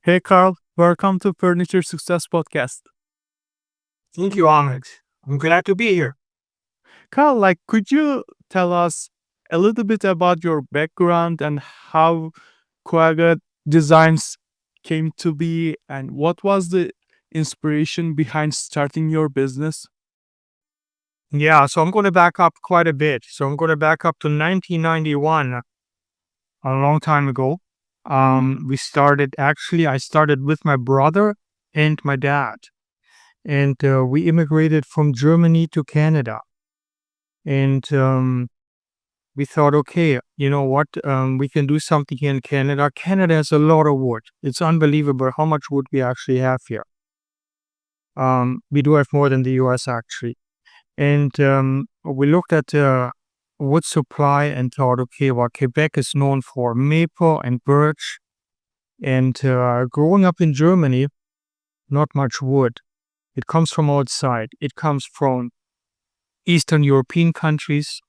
Hey Carl, welcome to Furniture Success Podcast. Thank you, Ahmed. I'm glad to be here. Carl, could you tell us a little bit about your background and how Quagga Designs came to be, and what was the inspiration behind starting your business? Yeah, so I'm going to back up quite a bit. So I'm going to back up to 1991, a long time ago. I started with my brother and my dad, and we immigrated from Germany to Canada. And we thought, okay, you know what? We can do something here in Canada. Canada has a lot of wood. It's unbelievable how much wood we actually have here. We do have more than the US actually. And we looked at wood supply and thought, okay, well, Quebec is known for maple and birch. And growing up in Germany, not much wood. It comes from outside. It comes from Eastern European countries,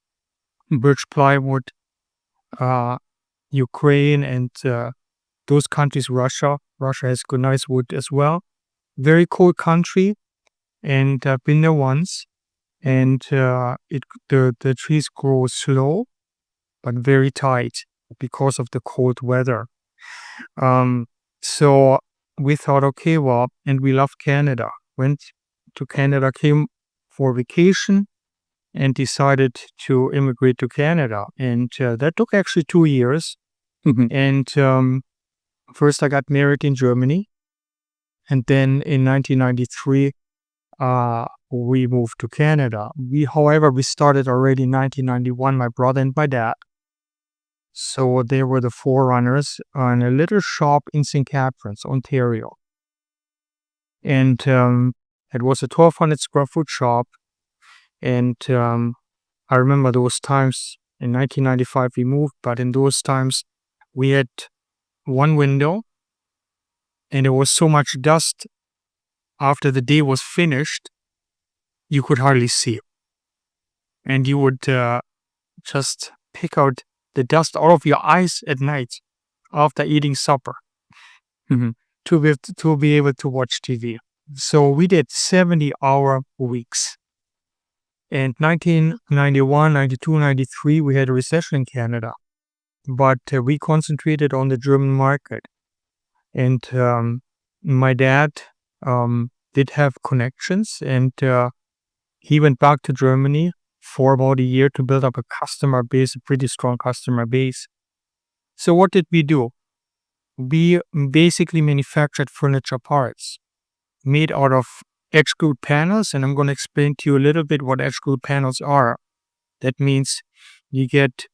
birch plywood, Ukraine, and those countries, Russia. Russia has good, nice wood as well. Very cold country, and I've been there once. And the trees grow slow but very tight because of the cold weather. So we thought, okay, well, and we love Canada. Went to Canada, came for vacation, and decided to immigrate to Canada. And that took actually 2 years. And first I got married in Germany, and then in 1993 we moved to Canada. However, we started already in 1991, my brother and my dad. So they were the forerunners in a little shop in St. Catharines, Ontario. And it was a 1,200 square foot shop. And I remember those times in 1995 we moved, but in those times we had one window, and there was so much dust after the day was finished, you could hardly see. And you would just pick out the dust out of your eyes at night after eating supper to be able to watch TV. So we did 70-hour weeks. And 1991, 92, 93, we had a recession in Canada. But we concentrated on the German market. And my dad did have connections, and he went back to Germany for about a year to build up a customer base, a pretty strong customer base. So what did we do? We basically manufactured furniture parts made out of edge-glued panels, and I'm going to explain to you a little bit what edge-glued panels are. That means you get,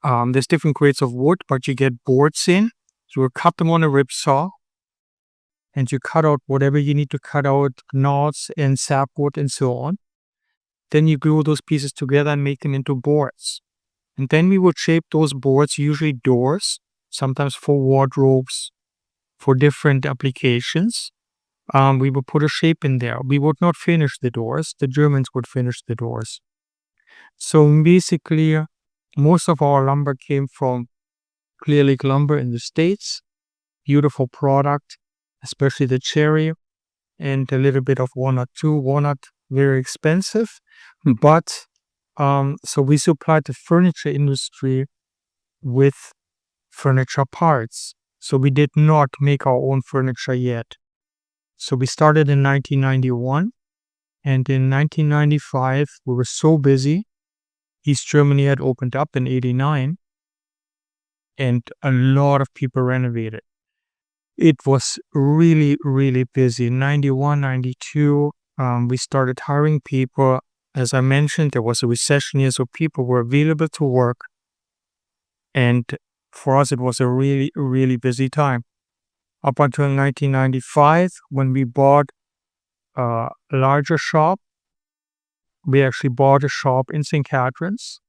there's different grades of wood, but you get boards in. So you cut them on a rib saw, and you cut out whatever you need to cut out, knots and sapwood and so on. Then you glue those pieces together and make them into boards. And then we would shape those boards, usually doors, sometimes for wardrobes, for different applications. We would put a shape in there. We would not finish the doors. The Germans would finish the doors. So basically, most of our lumber came from Clear Lake lumber in the States. Beautiful product, especially the cherry, and a little bit of walnut too. Walnut, very expensive. But so we supplied the furniture industry with furniture parts. So we did not make our own furniture yet. So we started in 1991, and in 1995 we were so busy. East Germany had opened up in 89, and a lot of people renovated. It was really, really busy. 91, 92, we started hiring people. As I mentioned, there was a recession here, so people were available to work. And for us, it was a really, really busy time. Up until 1995, when we bought a larger shop, we actually bought a shop in St. Catharines.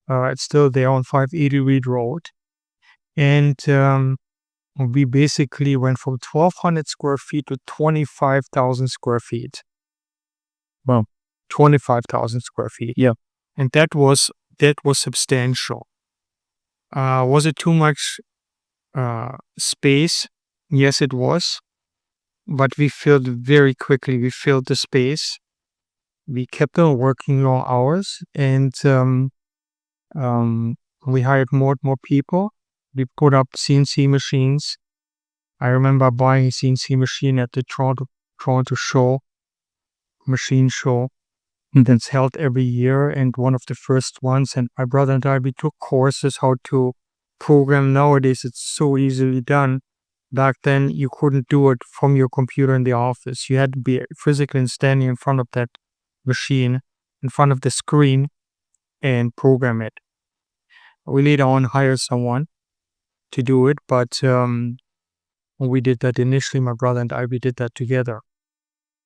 It's still there on 580 Reed Road. And we basically went from 1,200 square feet to 25,000 square feet. Well, 25,000 square feet. Yeah. And that was substantial. Was it too much space? Yes, it was, but we filled it very quickly. We filled the space. We kept on working long hours, and we hired more and more people. We put up CNC machines. I remember buying a CNC machine at the Toronto show, machine show, that's held every year, and one of the first ones. And my brother and I, we took courses how to program. Nowadays, it's so easily done. Back then, you couldn't do it from your computer in the office. You had to be physically standing in front of that machine, in front of the screen, and program it. We later on hired someone to do it, but we did that initially. My brother and I, we did that together.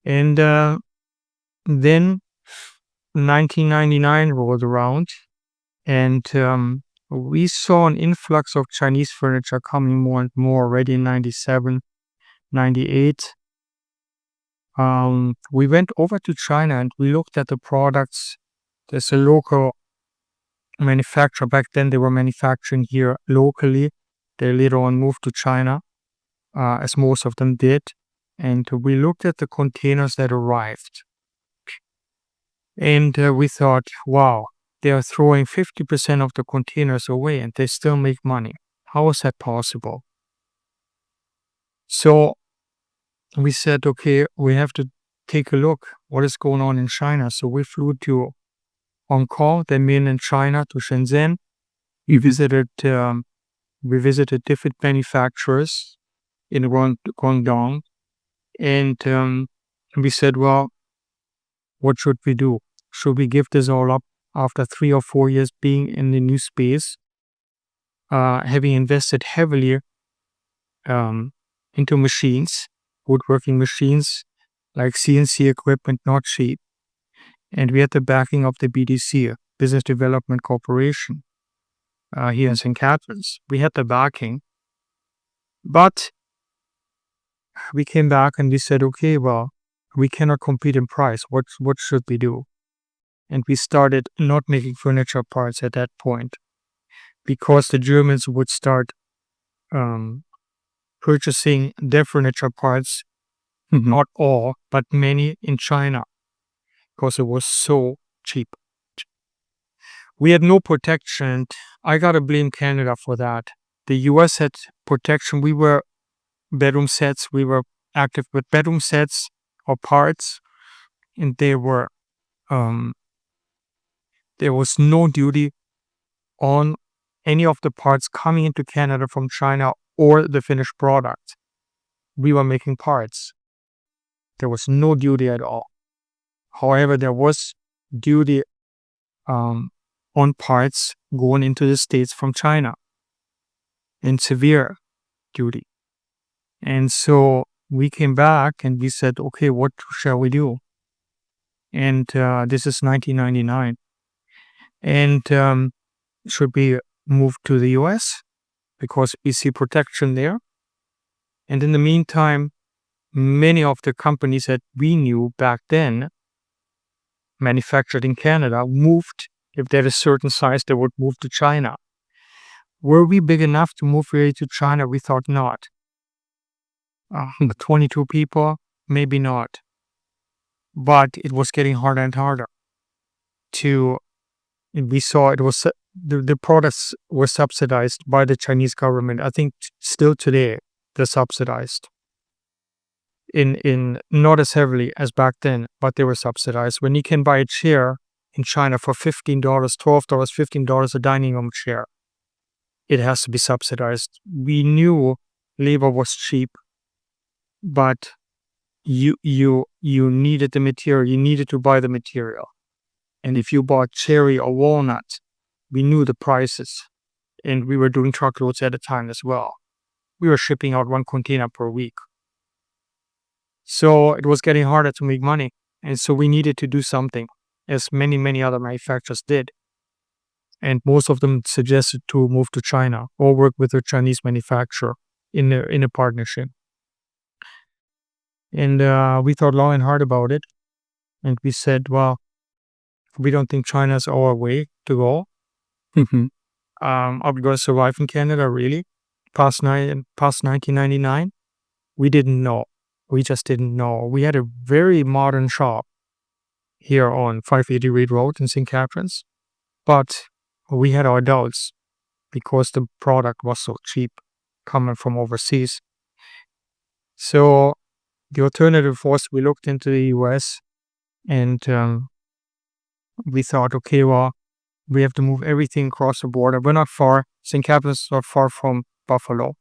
And then 1999 rolled around, and we saw an influx of Chinese furniture coming more and more already in 97, 98. We went over to China and we looked at the products. There's a local manufacturer. Back then, they were manufacturing here locally. They later on moved to China, as most of them did. And we looked at the containers that arrived. And we thought, wow, they are throwing 50% of the containers away and they still make money. How is that possible? So we said, okay, we have to take a look what is going on in China. So we flew to Hong Kong, then mainland China, to Shenzhen. We visited different manufacturers in Guangdong, and we said, well, what should we do? Should we give this all up after 3 or 4 years being in the new space, having invested heavily into machines, woodworking machines, like CNC equipment, not cheap. And we had the backing of the BDC, Business Development Corporation, here in St. Catharines. We had the backing. But we came back and we said, okay, well, we cannot compete in price. What should we do? And we started not making furniture parts at that point, because the Germans would start purchasing their furniture parts, not all, but many, in China, because it was so cheap. We had no protection. I gotta blame Canada for that. The US had protection. We were bedroom sets. We were active with bedroom sets or parts, and there was no duty on any of the parts coming into Canada from China or the finished product. We were making parts. There was no duty at all. However, there was duty on parts going into the States from China, and severe duty. And so we came back and we said, okay, what shall we do? And this is 1999. And should we move to the US because we see protection there? And in the meantime, many of the companies that we knew back then, manufactured in Canada, moved. If they're a certain size, they would move to China. Were we big enough to move really to China? We thought not. 22 people, maybe not. But it was getting harder and harder. We saw it was the products were subsidized by the Chinese government. I think still today they're subsidized. In not as heavily as back then, but they were subsidized. When you can buy a chair in China for $15, $12, $15 a dining room chair, it has to be subsidized. We knew labor was cheap, but you needed the material. You needed to buy the material. And if you bought cherry or walnut, we knew the prices. And we were doing truckloads at a time as well. We were shipping out 1 container per week. So it was getting harder to make money. And so we needed to do something, as many, many other manufacturers did. And most of them suggested to move to China or work with a Chinese manufacturer in a partnership. And we thought long and hard about it. And we said, well, we don't think China's our way to go. Are we going to survive in Canada, really? Past 1999? We didn't know. We just didn't know. We had a very modern shop here on 580 Reed Road in St. Catharines, but we had our doubts because the product was so cheap coming from overseas. So the alternative was we looked into the US and we thought, okay, well, we have to move everything across the border. We're not far. St. Catharines is not far from Buffalo.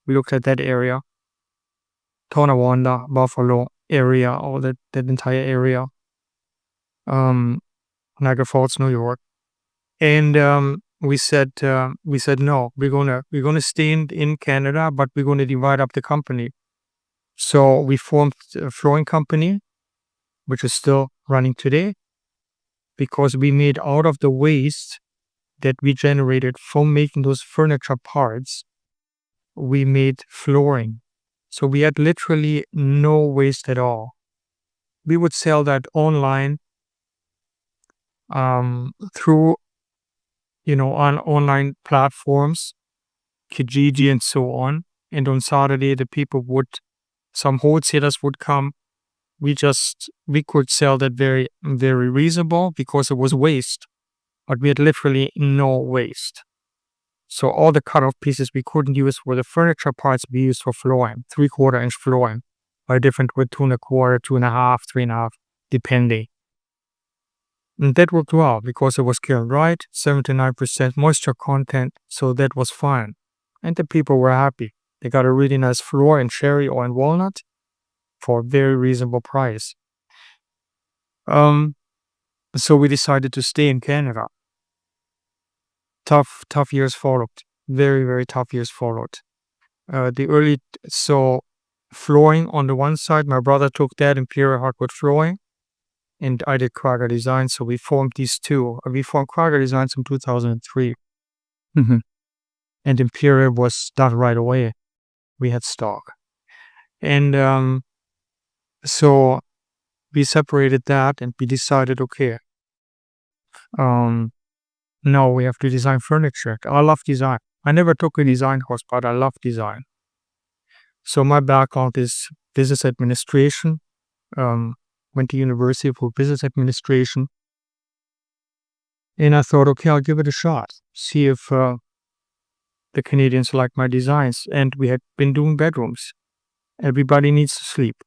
We looked at that area, Tonawanda, Buffalo area, all that entire area, Niagara Falls, New York, and we said no, we're gonna stay in Canada, but we're gonna divide up the company. So we formed a flooring company, which is still running today, because we made out of the waste that we generated from making those furniture parts, we made flooring. So we had literally no waste at all. We would sell that online through, on online platforms, Kijiji and so on. And on Saturday, some wholesalers would come. We could sell that very, very reasonable because it was waste, but we had literally no waste. So all the cut-off pieces we couldn't use were the furniture parts we used for flooring, 3/4 inch flooring, by different with 2.25, 2.5, 3.5, depending. And that worked well because it was kiln right, 79% moisture content, so that was fine. And the people were happy. They got a really nice floor in cherry or in walnut for a very reasonable price. So we decided to stay in Canada. Tough years followed. Very, very tough years followed. So flooring on the one side, my brother took that Imperial Hardwood Flooring, and I did Craggar Designs. So we formed these two. We formed Craggar Designs in 2003. Mhm. And Imperial was done right away. We had stock. And so we separated that and we decided, okay, no, we have to design furniture. I love design. I never took a design course, but I love design. So my background is business administration. Went to university for business administration. And I thought, okay, I'll give it a shot. See if the Canadians like my designs. And we had been doing bedrooms. Everybody needs to sleep.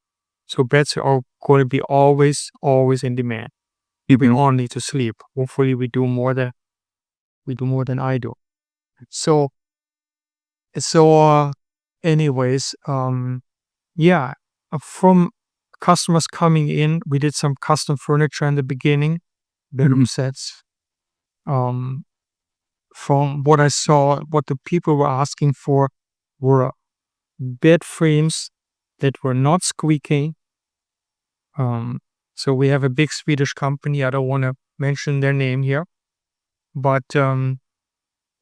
So beds are going to be always in demand. We all need to sleep. Hopefully we do more than I do. So anyways, yeah, from customers coming in, we did some custom furniture in the beginning, bedroom sets. From what I saw, what the people were asking for were bed frames that were not squeaking. So we have a big Swedish company. I don't want to mention their name here, but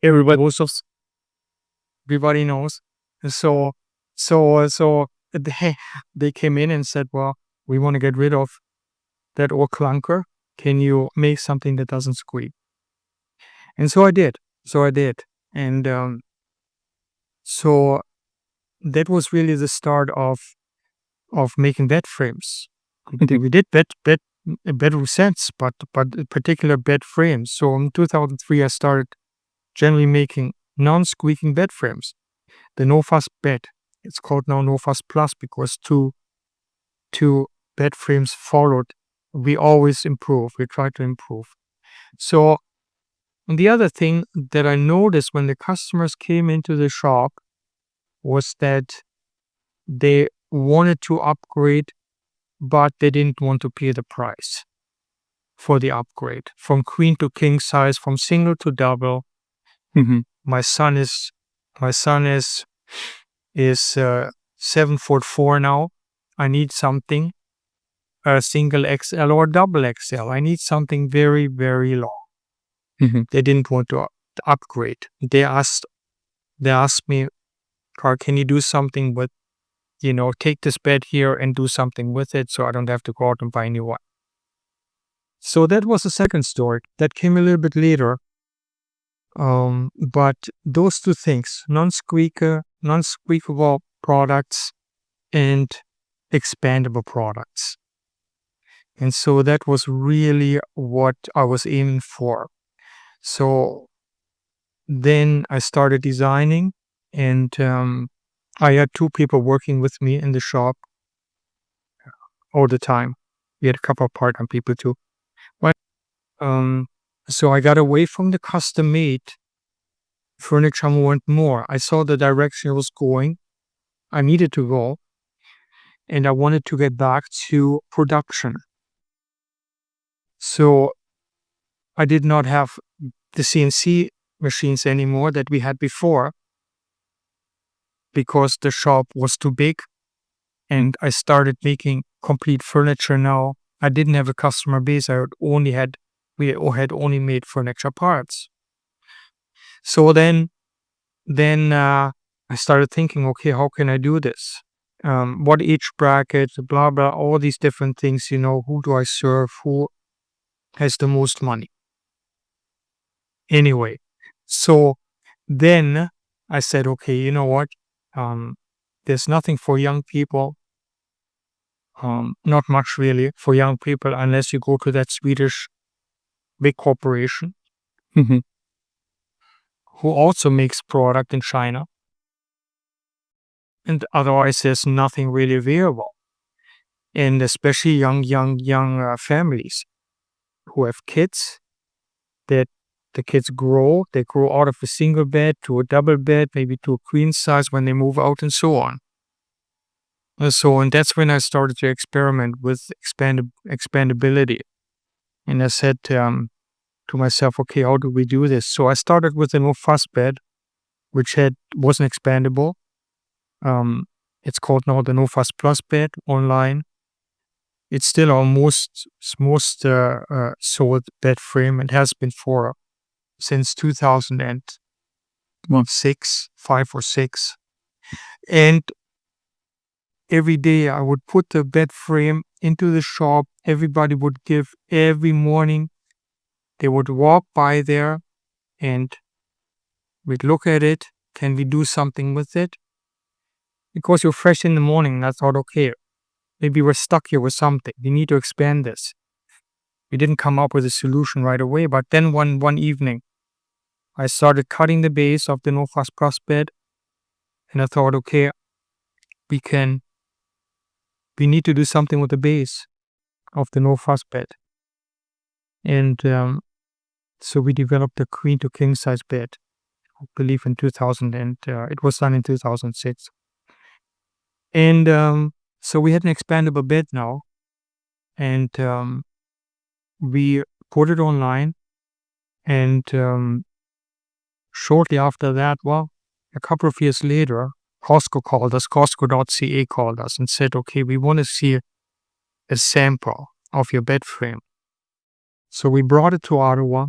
everybody knows. So they came in and said, well, we want to get rid of that old clunker. Can you make something that doesn't squeak? And so I did. And so that was really the start of making bed frames. We did bedroom sets, but particular bed frames. So in 2003, I started generally making non-squeaking bed frames. The NoFuzz bed. It's called now NoFuzz Plus because two bed frames followed. We always improve. We try to improve. So the other thing that I noticed when the customers came into the shop was that they wanted to upgrade, but they didn't want to pay the price for the upgrade. From queen to king size, from single to double. My son is 7'4" now. I need something, a single XL or double XL. I need something very, very long. They didn't want to upgrade. They asked me, Carl, can you do something with, take this bed here and do something with it so I don't have to go out and buy a new one. So that was the second story. That came a little bit later. But those two things, non-squeakable products and expandable products. And so that was really what I was aiming for. So then I started designing, and I had 2 people working with me in the shop all the time. We had a couple of part-time people too. But, so I got away from the custom-made furniture more and more. I saw the direction it was going. I needed to go, and I wanted to get back to production. So I did not have the CNC machines anymore that we had before because the shop was too big, and I started making complete furniture now. I didn't have a customer base. We had only made furniture parts. So then I started thinking, okay, how can I do this? What age bracket, blah, blah, all these different things, who do I serve? Who has the most money? Anyway, so then I said, okay, you know what? There's nothing for young people. Not much really for young people unless you go to that Swedish big corporation who also makes product in China. And otherwise, there's nothing really available. And especially young families who have kids, that the kids they grow out of a single bed to a double bed, maybe to a queen size when they move out, and so on. And that's when I started to experiment with expandability. And I said to myself, okay, how do we do this? So I started with a NoFuzz bed, which wasn't expandable. It's called now the NoFuzz Plus bed online. It's still our most sold bed frame. It has been since 2006, 5 or 6. And every day I would put the bed frame into the shop. Everybody would give every morning. They would walk by there and we'd look at it. Can we do something with it? Because you're fresh in the morning, and I thought, okay, maybe we're stuck here with something. We need to expand this. We didn't come up with a solution right away, but then one evening, I started cutting the base of the NoFuzz Plus bed, and I thought, okay, we need to do something with the base of the NoFuzz bed. And so we developed a queen to king size bed, I believe in 2000, and it was done in 2006. And so we had an expandable bed now, and we put it online, and shortly after that, a couple of years later, Costco.ca called us and said, okay, we want to see a sample of your bed frame. So we brought it to Ottawa,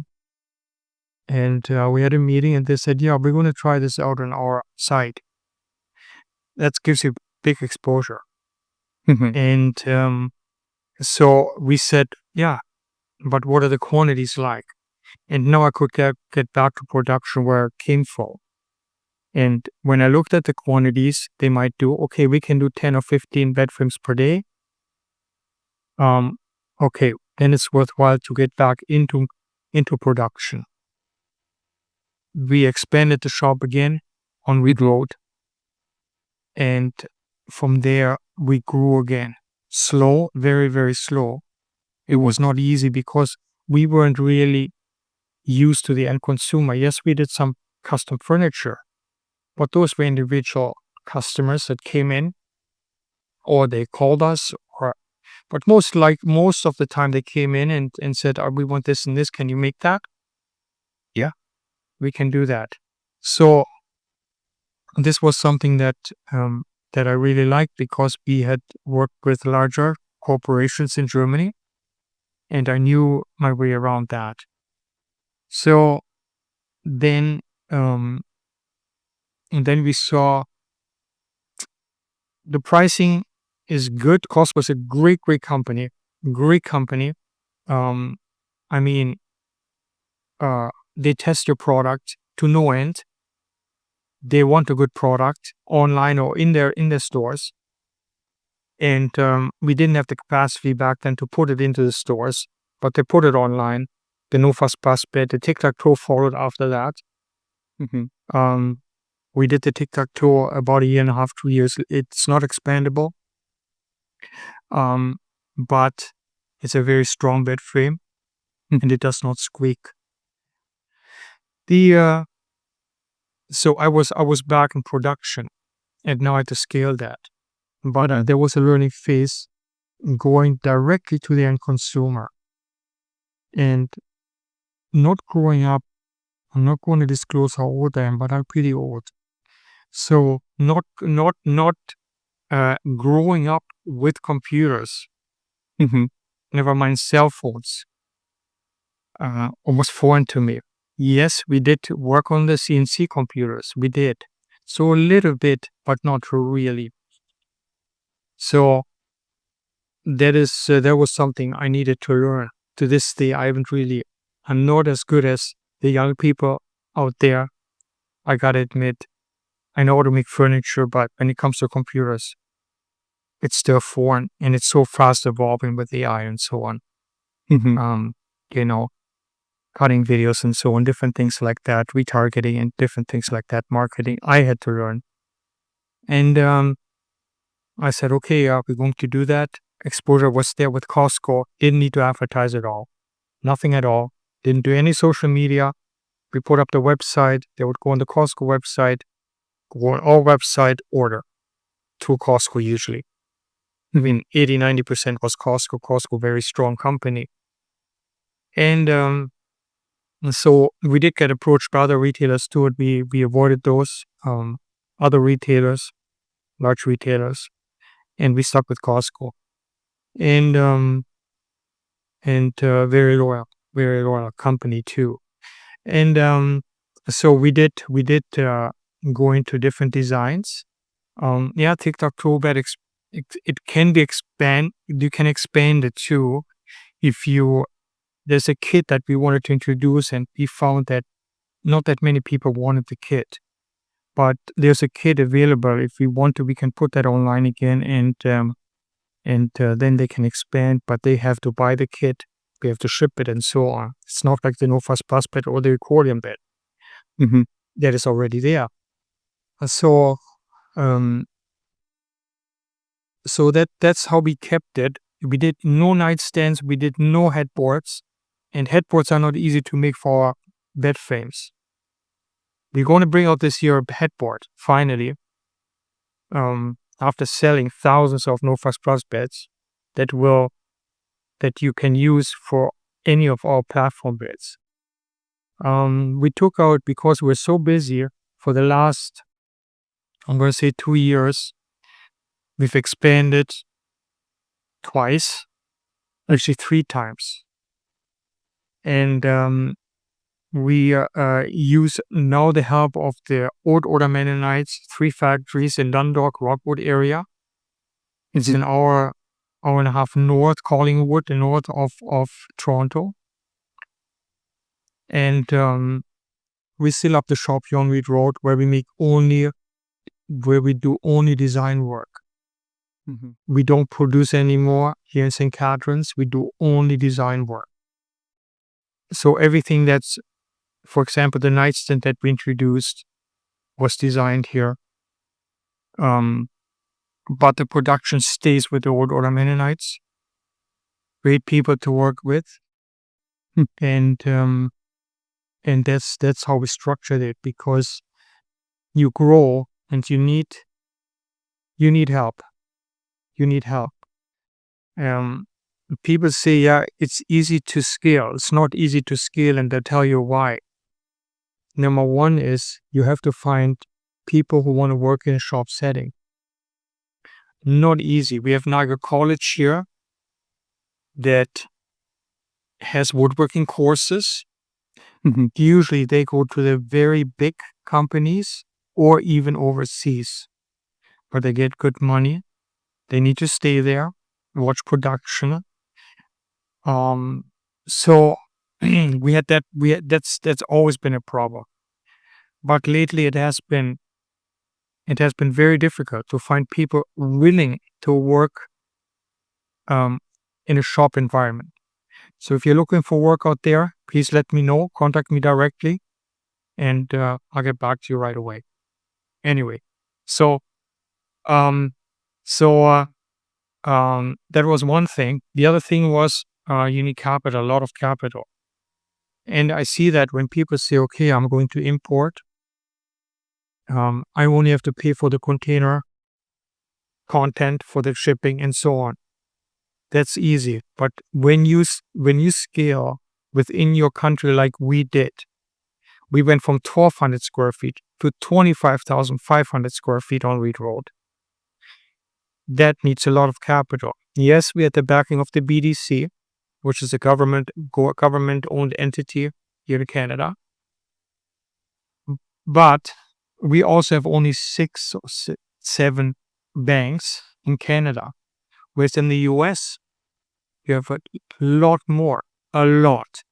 and we had a meeting, and they said, yeah, we're going to try this out on our site. That gives you big exposure. And so we said, yeah, but what are the quantities like? And now I could get back to production where it came from. And when I looked at the quantities, they might do, okay, we can do 10 or 15 bed frames per day. Okay, then it's worthwhile to get back into production. We expanded the shop again on Reed Road. And from there, we grew again. Slow, very, very slow. It was not easy because we weren't really used to the end consumer. Yes, we did some custom furniture, but those were individual customers that came in, or they called us, but most of the time they came in and said, we want this and this. Can you make that? Yeah, we can do that. So this was something that I really liked because we had worked with larger corporations in Germany, and I knew my way around that. So then, and then we saw the pricing is good. Costco is a great company. I mean, they test your product to no end. they want a good product online or in their stores. And we didn't have the capacity back then to put it into the stores, but they put it online. The NoFuzz Plus bed, the tic-tac-toe followed after that. We did the tic-tac-toe about a year and a half, 2 years. It's not expandable, but it's a very strong bed frame, and it does not squeak. So I was back in production, and now I had to scale that. But there was a learning phase going directly to the end consumer, and not growing up. I'm not going to disclose how old I am, but I'm pretty old. So not growing up with computers, never mind cell phones, almost foreign to me. Yes, we did work on the CNC computers. We did. So a little bit, but not really. So that was something I needed to learn. To this day, I'm not as good as the young people out there. I gotta admit, I know how to make furniture, but when it comes to computers, it's still foreign, and it's so fast evolving with AI and so on. Cutting videos and so on, different things like that, retargeting and different things like that, marketing, I had to learn. And I said, okay, we're going to do that. Exposure was there with Costco. Didn't need to advertise at all. Nothing at all. Didn't do any social media. We put up the website. They would go on the Costco website, go on our website, order through Costco usually. 80-90% was Costco. Costco, very strong company. And so we did get approached by other retailers too. We avoided those other retailers, large retailers, and we stuck with Costco. And very loyal company too. And so we did go into different designs. Tic-tac-toe bed, it can be expand. You can expand it too if you. There's a kit that we wanted to introduce, and we found that not that many people wanted the kit. But there's a kit available. If we want to, we can put that online again, and then they can expand, but they have to buy the kit. We have to ship it and so on. It's not like the NoFuzz Plus bed or the accordion bed. That is already there. So that's how we kept it. We did no nightstands. We did no headboards. And headboards are not easy to make for bed frames. We're going to bring out this year a headboard, finally. After selling thousands of NoFuzz Plus beds that you can use for any of our platform beds. We took out, because we're so busy for the last, I'm going to say 2 years, we've expanded twice, actually 3 times. And we use now the help of the old order Mennonites, 3 factories in Dundalk, Rockwood area. It's an hour and a half north, Collingwood, the north of Toronto. And we still have the shop here on Reed Road where we do only design work. We don't produce anymore here in St. Catharines. We do only design work. So everything that's, for example, the nightstand that we introduced was designed here. But the production stays with the old order Mennonites. Great people to work with. And that's how we structured it, because you grow and you need help. You need help. People say, it's easy to scale. It's not easy to scale, and they'll tell you why. Number one is you have to find people who want to work in a shop setting. Not easy. We have Niagara College here that has woodworking courses. Usually they go to the very big companies or even overseas, where they get good money. They need to stay there, watch production. So that's always been a problem. But lately it has been it has been very difficult to find people willing to work in a shop environment. So if you're looking for work out there, please let me know. Contact me directly, and I'll get back to you right away. Anyway, so um, so that was one thing. The other thing was you need capital, a lot of capital. And I see that when people say, okay, I'm going to import, I only have to pay for the container content, for the shipping, and so on. That's easy. But when you scale within your country like we did, we went from 1,200 square feet to 25,500 square feet on Reed Road. That needs a lot of capital. Yes, we had the backing of the BDC, which is a government-owned entity here in Canada. But we also have only 6 or 7 banks in Canada, whereas in the US, you have a lot more, a lot.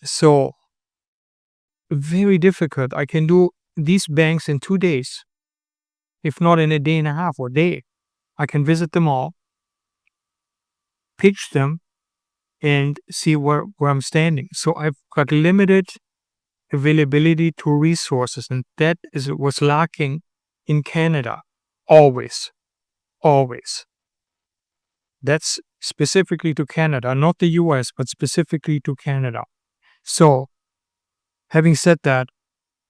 So, very difficult. I can do these banks in 2 days, if not in a day and a half or day. I can visit them all, pitch them, and see where I'm standing. So I've got limited availability to resources, and that was lacking in Canada. Always. That's specifically to Canada, not the US, but specifically to Canada. So, having said that,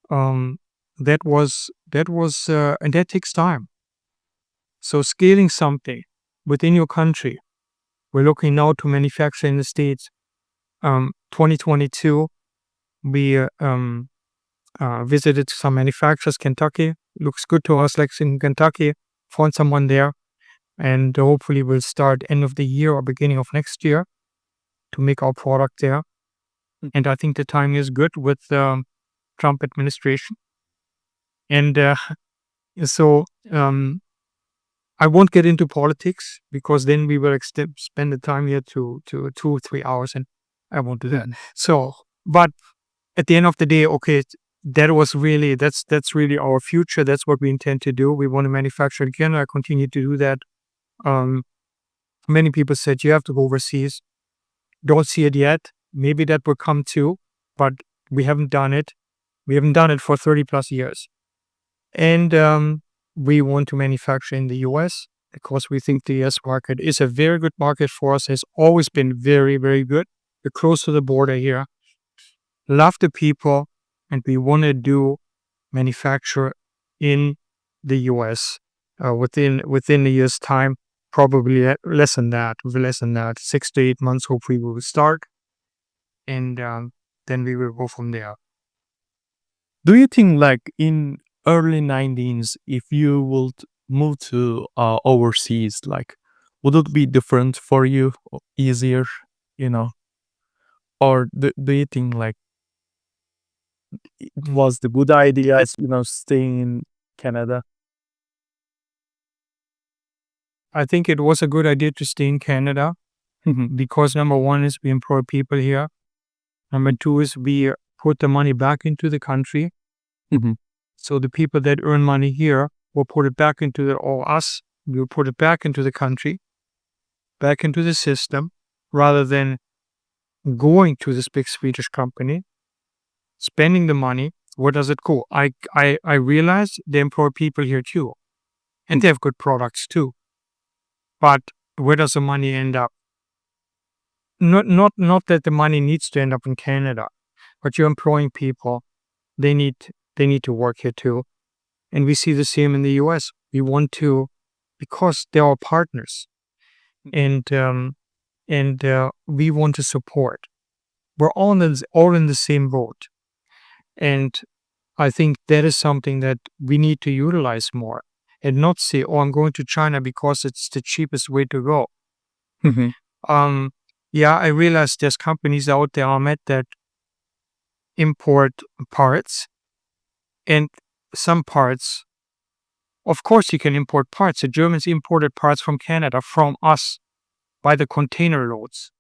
and that takes time. So scaling something within your country, we're looking now to manufacture in the States. 2022, we visited some manufacturers, Kentucky. Looks good to us, like in Kentucky. Found someone there, and hopefully we'll start end of the year or beginning of next year to make our product there. And I think the timing is good with the Trump administration. And so I won't get into politics, because then we will spend the time here to 2 or 3 hours, and I won't do that. So, but at the end of the day, okay, that's really our future. That's what we intend to do. We want to manufacture in Canada, continue to do that. Many people said you have to go overseas. Don't see it yet. Maybe that will come too, but we haven't done it. We haven't done it for 30 plus years. And we want to manufacture in the US, because we think the US market is a very good market for us. Has always been very, very good. We're close to the border here. Love the people, and we want to do manufacture in the US within a year's time. Probably less than that. 6 to 8 months. Hopefully, we will start, and then we will go from there. Do you think, like in early 19s, if you would move to overseas, like, would it be different for you, or easier, or do you think like it was the good idea, staying in Canada? I think it was a good idea to stay in Canada, because number one is we employ people here. Number two is we put the money back into the country. So the people that earn money here will put it back into we will put it back into the country, back into the system, rather than going to this big Swedish company, spending the money. Where does it go? I realize they employ people here too, and they have good products too. But where does the money end up? Not that the money needs to end up in Canada, but you're employing people. They need to work here too. And we see the same in the US. We want to, because they're our partners, and we want to support. We're all in the same boat. And I think that is something that we need to utilize more, and not say, oh, I'm going to China because it's the cheapest way to go. Yeah, I realize there's companies out there, Ahmet, that import parts, and some parts, of course you can import parts. The Germans imported parts from Canada, from us, by the container loads.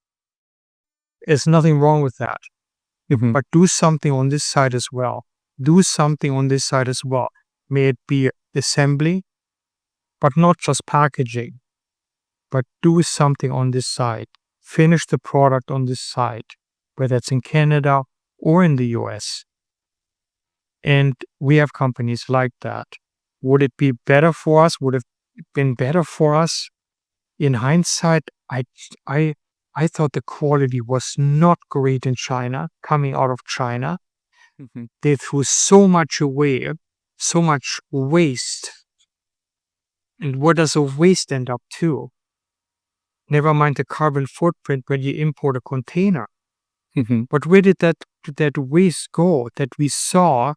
There's nothing wrong with that. But do something on this side as well. may it be assembly, but not just packaging, but do something on this side. Finish the product on this side, whether it's in Canada or in the US. And we have companies like that. Would it be better for us? Would it have been better for us? In hindsight, I thought the quality was not great in China, coming out of China. Mhm. They threw so much away, so much waste. And where does the waste end up to? Never mind the carbon footprint when you import a container. Mhm. But where did that waste go that we saw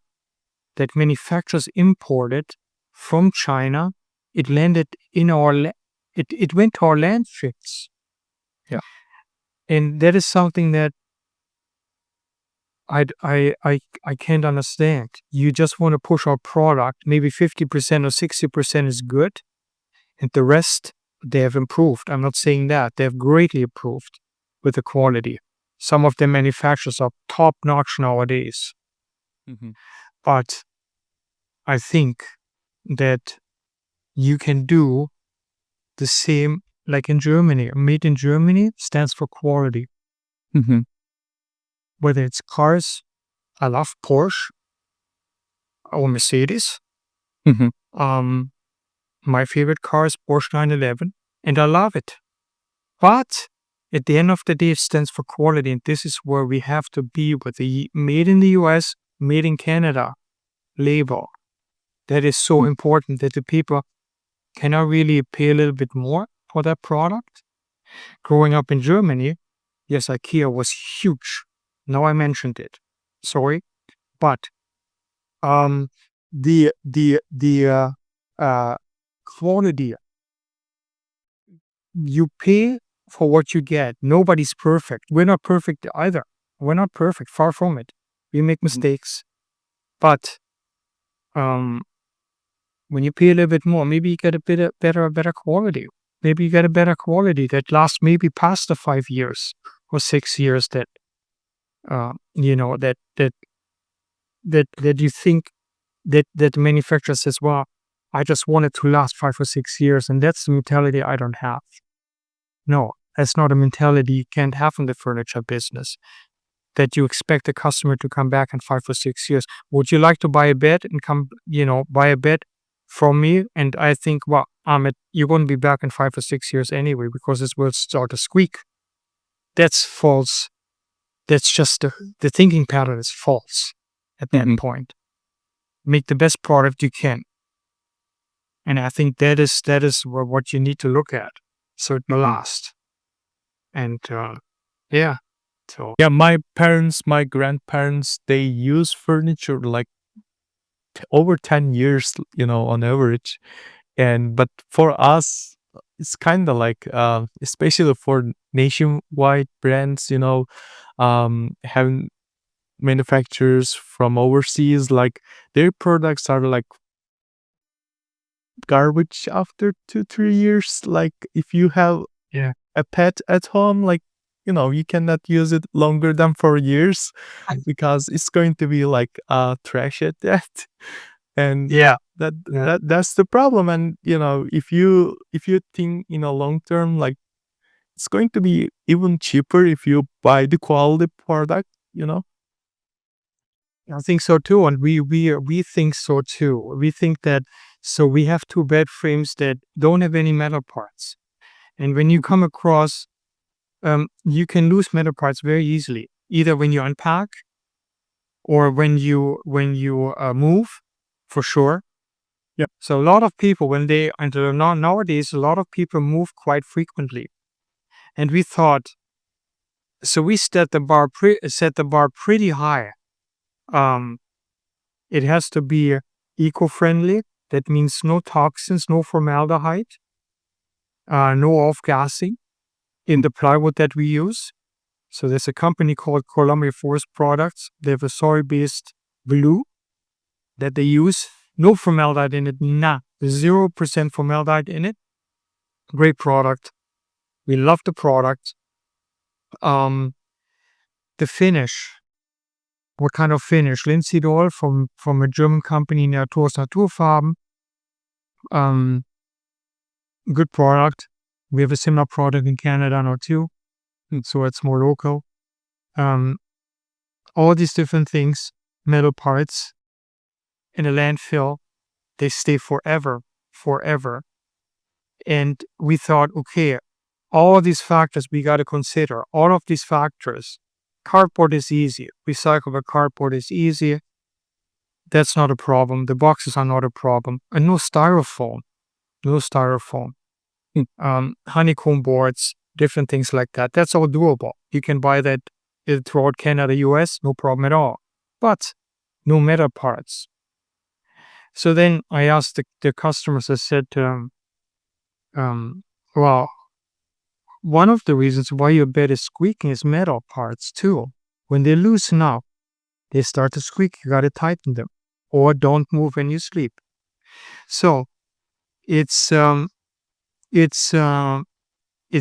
that manufacturers imported from China? It landed in our it went to our landships. Yeah. And that is something that I can't understand. You just want to push our product. Maybe 50% or 60% is good, and the rest they have improved. I'm not saying that. They have greatly improved with the quality. Some of the manufacturers are top notch nowadays. Mhm. But I think that you can do the same like in Germany. Made in Germany stands for quality. Mhm. Whether it's cars, I love Porsche or Mercedes. Mhm. My favorite car is Porsche 911, and I love it. But at the end of the day, it stands for quality, and this is where we have to be with the made in the US, made in Canada label. That is so Mm. important that the people cannot really pay a little bit more for that product. Growing up in Germany, yes, IKEA was huge. Now I mentioned it. Sorry, but um, the quality you pay for what you get. Nobody's perfect. We're not perfect either. We're not perfect. Far from it. We make Mhm. mistakes, but um, when you pay a little bit more, maybe you get a bit better quality. Maybe you get a better quality that lasts maybe past the 5 years or 6 years that you know that you think that the manufacturer says, well, I just want it to last 5 or 6 years, and that's the mentality I don't have. No, that's not a mentality you can't have in the furniture business. That you expect the customer to come back in 5 or 6 years. Would you like to buy a bed and buy a bed from me? And I think, well, Ahmet, you won't be back in 5 or 6 years anyway because this will start to squeak. That's false. That's just the thinking pattern is false at that Mhm. point. Make the best product you can. And I think that is what you need to look at. So it will Mhm. last. And yeah. So Yeah, my parents, my grandparents, they use furniture like over 10 years, on average. But for us, it's kind of like, especially for nationwide brands, having manufacturers from overseas, like their products are like garbage after 2, 3 years. Like if you have yeah. a pet at home, like, you cannot use it longer than 4 years because it's going to be like trash at that. And Yeah. that Yeah. that's the problem. And if you think long term, like it's going to be even cheaper if you buy the quality product, I think so too, and we think so too. We think that so we have two bed frames that don't have any metal parts, and when you come across, you can lose metal parts very easily, either when you unpack or when you move, for sure. Yeah. So a lot of people when they and nowadays a lot of people move quite frequently, and we thought so we set the bar pretty high. Um, It has to be eco-friendly. That means no toxins, no formaldehyde, no off-gassing in the plywood that we use. So there's a company called Columbia Forest Products. They have a soy-based glue that they use. No formaldehyde in it, 0% formaldehyde in it. Great product. We love the product. Um, the finish. What kind of finish? Linseed from a German company, Natur's Naturfarben. Good product. We have a similar product in Canada now too, so it's more local. All these different things, metal parts in a landfill, they stay forever. And we thought, okay, all these factors we got to consider. All of these factors. Cardboard is easy. Recyclable cardboard is easy. That's not a problem. The boxes are not a problem. And no styrofoam. Honeycomb boards, different things like that. That's all doable. You can buy that throughout Canada, US, no problem at all. But no metal parts. So then I asked the customers, I said, well, one of the reasons why your bed is squeaking is metal parts too. When they loosen up, they start to squeak. You got to tighten them, or don't move when you sleep. So it's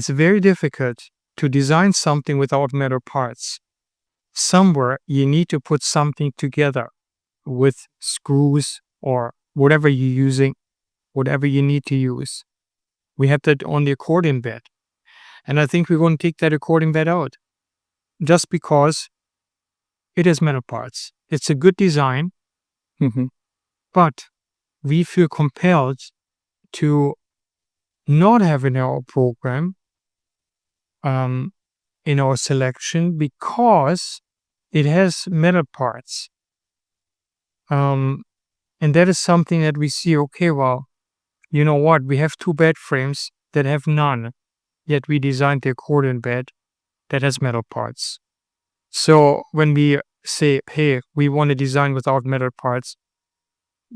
very difficult to design something without metal parts. Somewhere you need to put something together with screws or whatever you're using, whatever you need to use. We have that on the accordion bed. And I think we're going to take that accordion bed out just because it has metal parts. It's a good design, but we feel compelled to not have in our program, in our selection, because it has metal parts. And that is something that we see, okay, well, you know what? We have 2 bed frames that have none, yet we designed the accordion bed that has metal parts. So when we say, hey, we want to design without metal parts,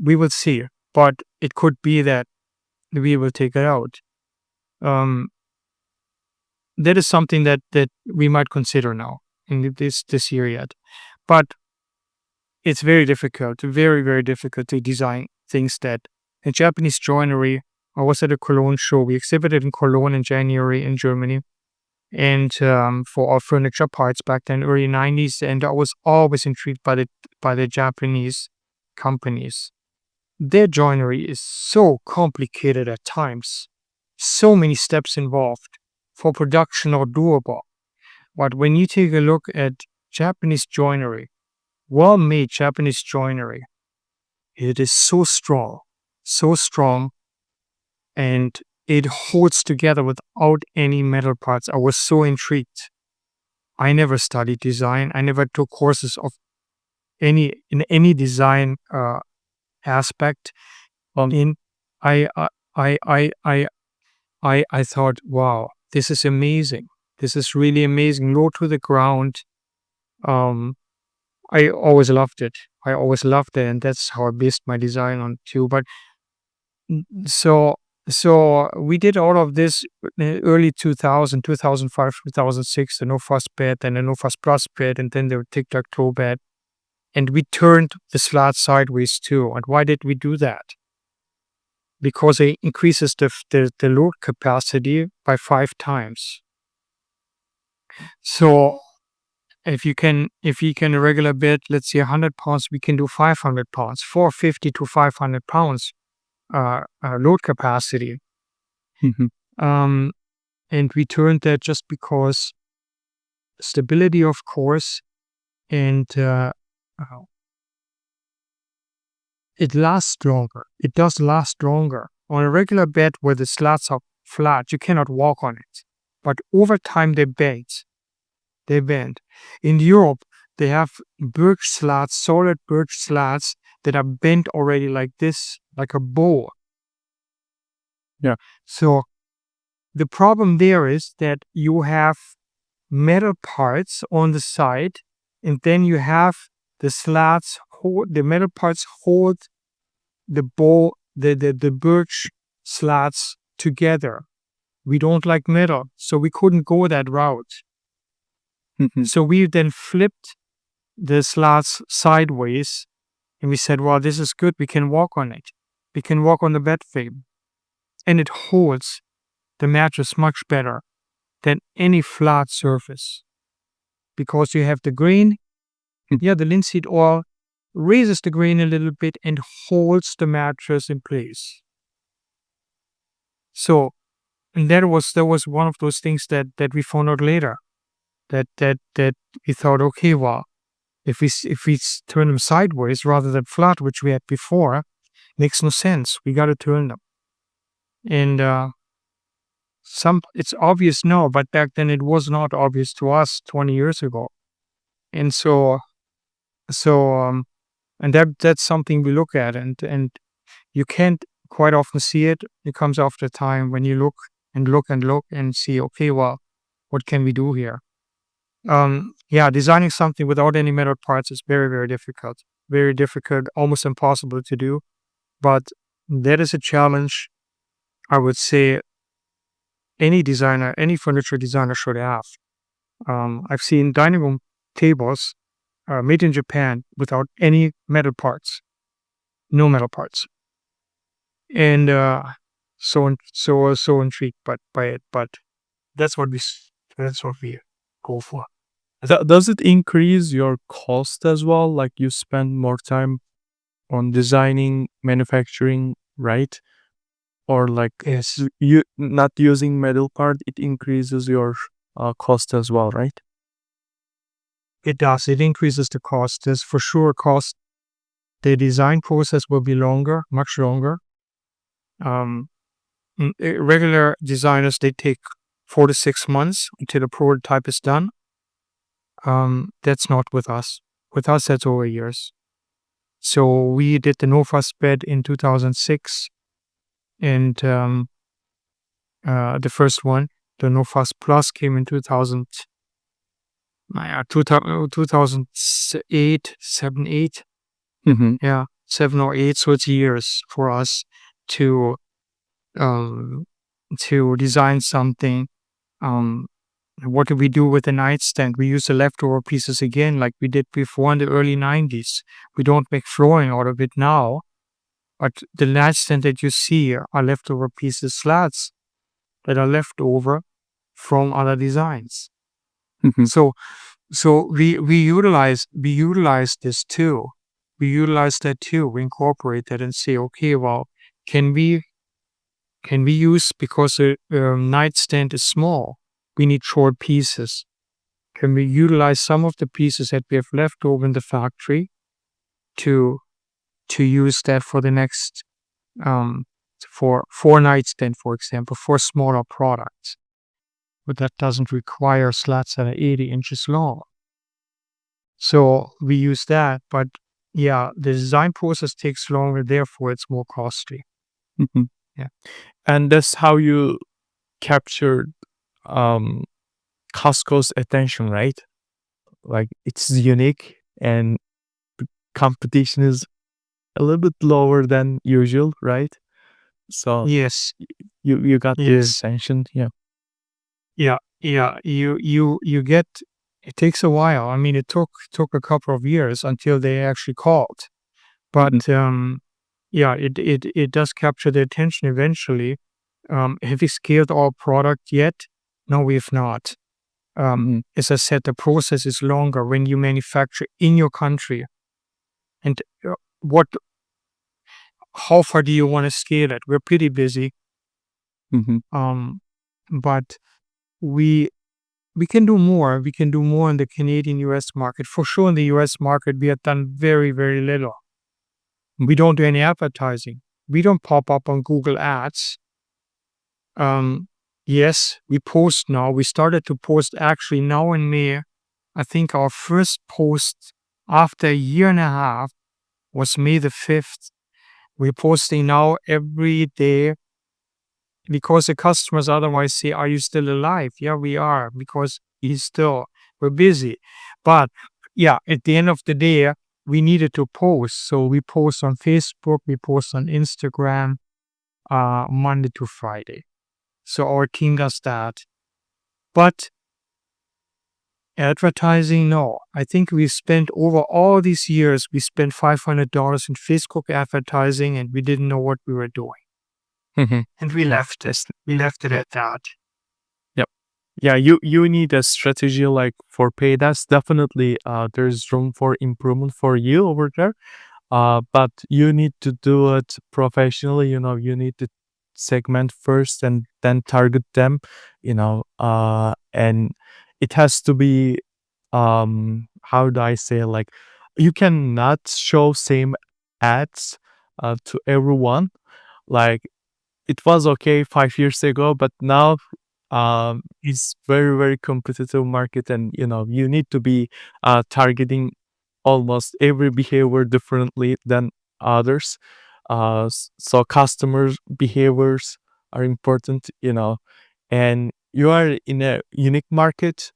we will see. But it could be that we will take it out. That is something that we might consider now in this year yet. But it's very difficult, very, very difficult to design things that in Japanese joinery. I was at a Cologne show. We exhibited in Cologne in January in Germany, and for our furniture parts back then, early 90s. And I was always intrigued by the Japanese companies. Their joinery is so complicated at times, so many steps involved for production or doable. But when you take a look at Japanese joinery, well-made Japanese joinery, it is so strong, and it holds together without any metal parts. I was so intrigued. I never studied design. I never took courses of any design aspect. I thought, wow, this is amazing. This is really amazing. Low to the ground. I always loved it. And that's how I based my design on too. But so we did all of this in early 2000, 2005, 2006, the NoFuzz bed, then the NoFuzz Plus bed, and then the tic-tac-toe bed. And we turned the slat sideways too. And why did we do that? Because it increases the load capacity by 5 times. So if you can a regular bed, let's say 100 pounds, we can do 500 pounds, 450 to 500 pounds load capacity. And we turned that just because stability, of course, and it lasts longer. It does last longer. On a regular bed where the slats are flat, you cannot walk on it. But over time they bend. In Europe, they have birch slats, solid birch slats that are bent already like this, like a bow. Yeah. So the problem there is that you have metal parts on the side, and then you have the slats the metal parts hold the bow, the birch slats together. We don't like metal, so we couldn't go that route. So we then flipped the slats sideways, and we said, well, this is good. We can walk on it. We can walk on the bed frame. And it holds the mattress much better than any flat surface. Because you have the grain, The linseed oil raises the grain a little bit and holds the mattress in place. So, and that was one of those things that we found out later. That we thought, okay, well, if we turn them sideways rather than flat, which we had before, makes no sense. We got to turn them. And it's obvious now, but back then it was not obvious to us 20 years ago. And and that's something we look at, and you can't quite often see it. It comes after time when you look and see, okay, well, what can we do here? Designing something without any metal parts is very, very difficult, almost impossible to do. But that is a challenge, I would say, any furniture designer should have. I've seen dining room tables made in Japan without any metal parts, no metal parts, and so intrigued by it. But that's what we go for. Does it increase your cost as well? Like you spend more time on designing, manufacturing, right? Or like Yes, you not using metal part, it increases your cost as well, right? it does. It increases the cost. There's for sure cost. The design process will be longer, much longer. Regular designers, they take 4 to 6 months until the prototype is done. That's not with us. With us, that's over years. So we did the NoFuzz bed in 2006, and the first one, the NoFuzz Plus, came in 2008, 7, 8. Mm-hmm. 7 or 8. So it's years for us to design something. What do we do with the nightstand? We use the leftover pieces again, like we did before in the early 90s. We don't make flooring out of it now, but the nightstand that you see are leftover pieces, slats that are left over from other designs. Mm-hmm. So we utilize this too. We utilize that too. We incorporate that and say, okay, well, can we use, because the nightstand is small, we need short pieces. Can we utilize some of the pieces that we have left over in the factory to use that for the next for nightstand, for example, for smaller products, but that doesn't require slats that are 80 inches long. So we use that, but the design process takes longer, therefore it's more costly. Mm-hmm. Yeah. And that's how you captured Costco's attention, right? Like it's unique and the competition is a little bit lower than usual, right? So Yes. you got the Yes. attention, yeah. You get. It takes a while. I mean, it took a couple of years until they actually called, but it does capture the attention eventually. Have we scaled our product yet? No, we have not. As I said, the process is longer when you manufacture in your country. And how far do you want to scale it? We're pretty busy. But we can do more. We can do more in the Canadian-US market. For sure, in the US market, we have done very, very little. We don't do any advertising. We don't pop up on Google Ads. Yes, we post now. We started to post actually now in May. I think our first post after a year and a half was May the 5th. We're posting now every day because the customers otherwise say, are you still alive? Yeah, we are, because we're busy. But at the end of the day, we needed to post. So we post on Facebook, we post on Instagram, Monday to Friday. So our team does that. But advertising, no. I think we spent over all these years, we spent $500 in Facebook advertising, and we didn't know what we were doing. And we left it at that. Yep. Yeah, you need a strategy like for pay. That's definitely there's room for improvement for you over there. But you need to do it professionally. You need to segment first and then target them. And it has to be how do I say, like, you cannot show same ads to everyone. Like, it was okay 5 years ago, but now it's very very competitive market, and you need to be targeting almost every behavior differently than others. So customers behaviors are important, and you are in a unique market,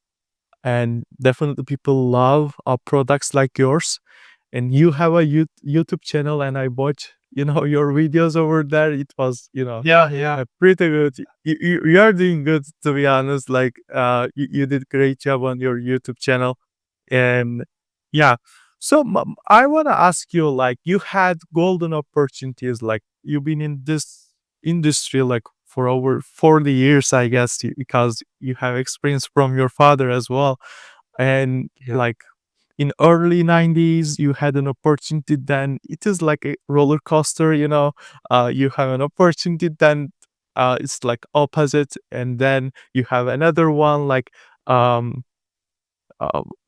and definitely people love products like yours. And you have a YouTube channel, and I watch your videos over there. It was Yeah, yeah. pretty good. You are doing good, to be honest. Like you did great job on your YouTube channel. And yeah, so I want to ask you, like, you had golden opportunities, like you've been in this industry like for over 40 years, I guess, because you have experience from your father as well. And Yeah. like in early 90s you had an opportunity, then it is like a roller coaster. You have an opportunity, then it's like opposite, and then you have another one, um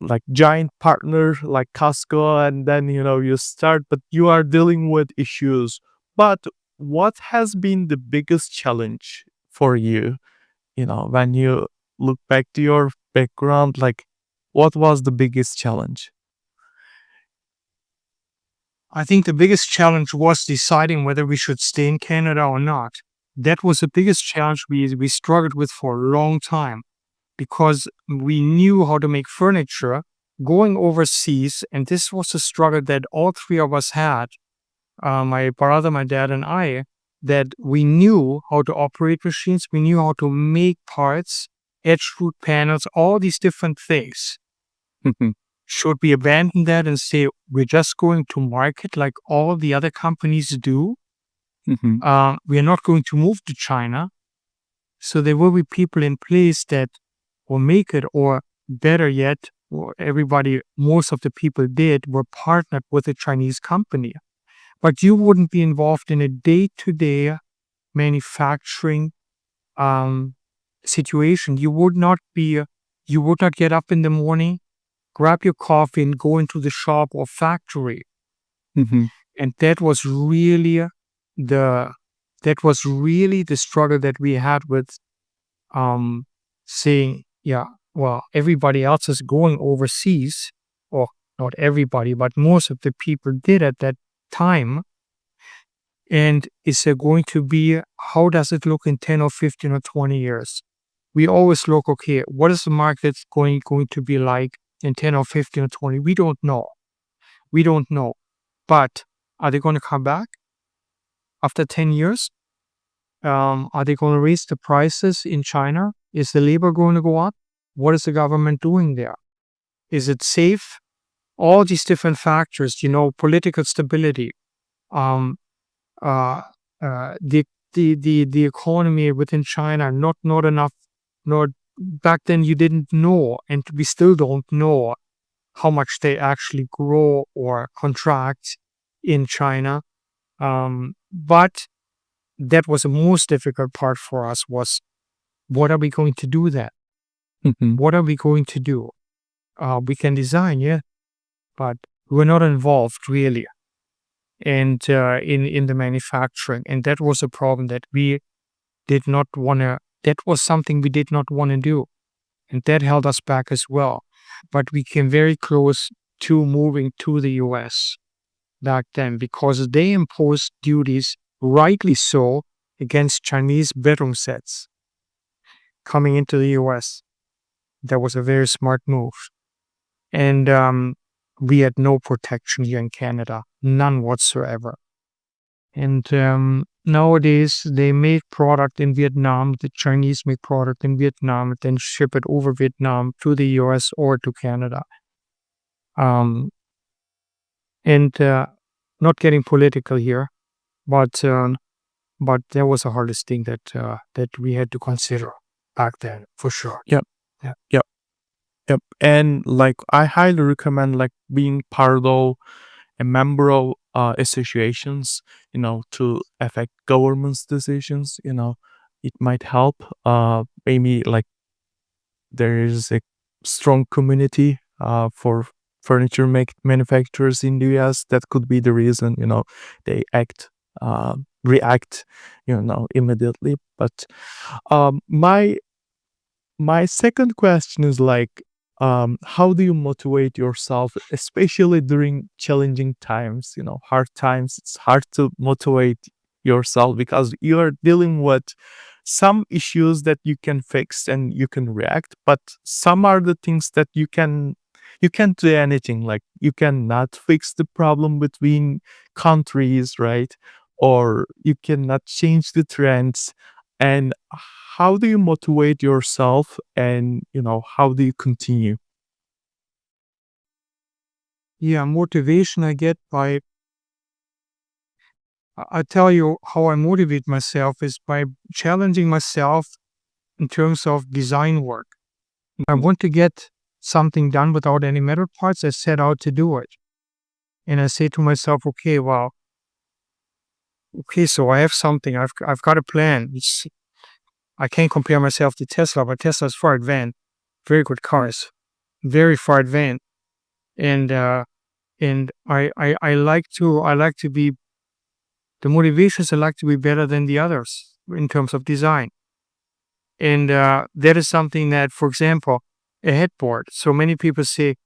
like giant partner like Costco, and then you start, but you are dealing with issues. But what has been the biggest challenge for you, when you look back to your background? Like, what was the biggest challenge? I think the biggest challenge was deciding whether we should stay in Canada or not. That was the biggest challenge we struggled with for a long time because we knew how to make furniture going overseas. And this was a struggle that all three of us had, my brother, my dad, and I, that we knew how to operate machines. We knew how to make parts, edge root panels, all these different things. Should we abandon that and say we're just going to market like all the other companies do? We are not going to move to China. So there will be people in place that will make it, or better yet, or everybody, most of the people did, were partnered with a Chinese company. But you wouldn't be involved in a day-to-day manufacturing situation. You would not get up in the morning, grab your coffee, and go into the shop or factory. And that was really the struggle that we had with saying, yeah, well, everybody else is going overseas, or not everybody, but most of the people did at that time. And is there going to be, how does it look in 10 or 15 or 20 years? We always look, okay, what is the market going to be like in 10 or 15 or 20? We don't know. We don't know. But are they going to come back after 10 years? Are they going to raise the prices in China? Is the labor going to go up? What is the government doing there? Is it safe? All these different factors, political stability, um, uh, the economy within China, not enough. Not back then you didn't know, and we still don't know how much they actually grow or contract in China. But that was the most difficult part for us, was what are we going to do then? What are we going to do? We can design, yeah, but we're not involved really and in the manufacturing. And that was a problem that we did not want to, that was something we did not want to do. And that held us back as well. But we came very close to moving to the US back then because they imposed duties, rightly so, against Chinese bedroom sets coming into the US. That was a very smart move. And we had no protection here in Canada, none whatsoever. And nowadays, they make product in Vietnam. The Chinese make product in Vietnam, then ship it over Vietnam to the US or to Canada. Um, and not getting political here, but that was the hardest thing that we had to consider. back then, for sure. Yep. Yeah. Yep. Yep. And like I highly recommend like being part of a member of associations, to affect government's decisions. It might help. Maybe like there is a strong community for furniture manufacturers in the US. That could be the reason, they react, immediately. But my second question is like, how do you motivate yourself, especially during challenging times, hard times? It's hard to motivate yourself because you are dealing with some issues that you can fix and you can react, but some are the things that you can't do anything. Like you cannot fix the problem between countries, right? Or you cannot change the trends. And how do you motivate yourself, and how do you continue? Yeah, motivation I get by, I tell you how I motivate myself is by challenging myself in terms of design work. I Mhm. want to get something done without any metal parts. I set out to do it. And I say to myself, okay, so I have something. I've got a plan. I can't compare myself to Tesla, but Tesla's far advanced. Very good cars, very far advanced. And I like to be the motivations. I like to be better than the others in terms of design. And that is something that, for example, a headboard. So many people say,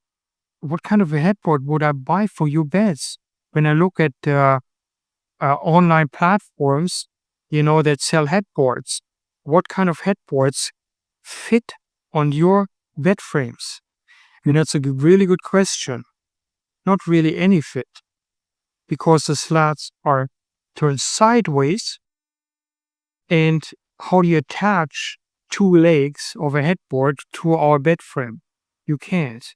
what kind of a headboard would I buy for your beds? When I look at online platforms, that sell headboards, what kind of headboards fit on your bed frames? And that's a really good question. Not really any fit, because the slats are turned sideways. And how do you attach two legs of a headboard to our bed frame? You can't.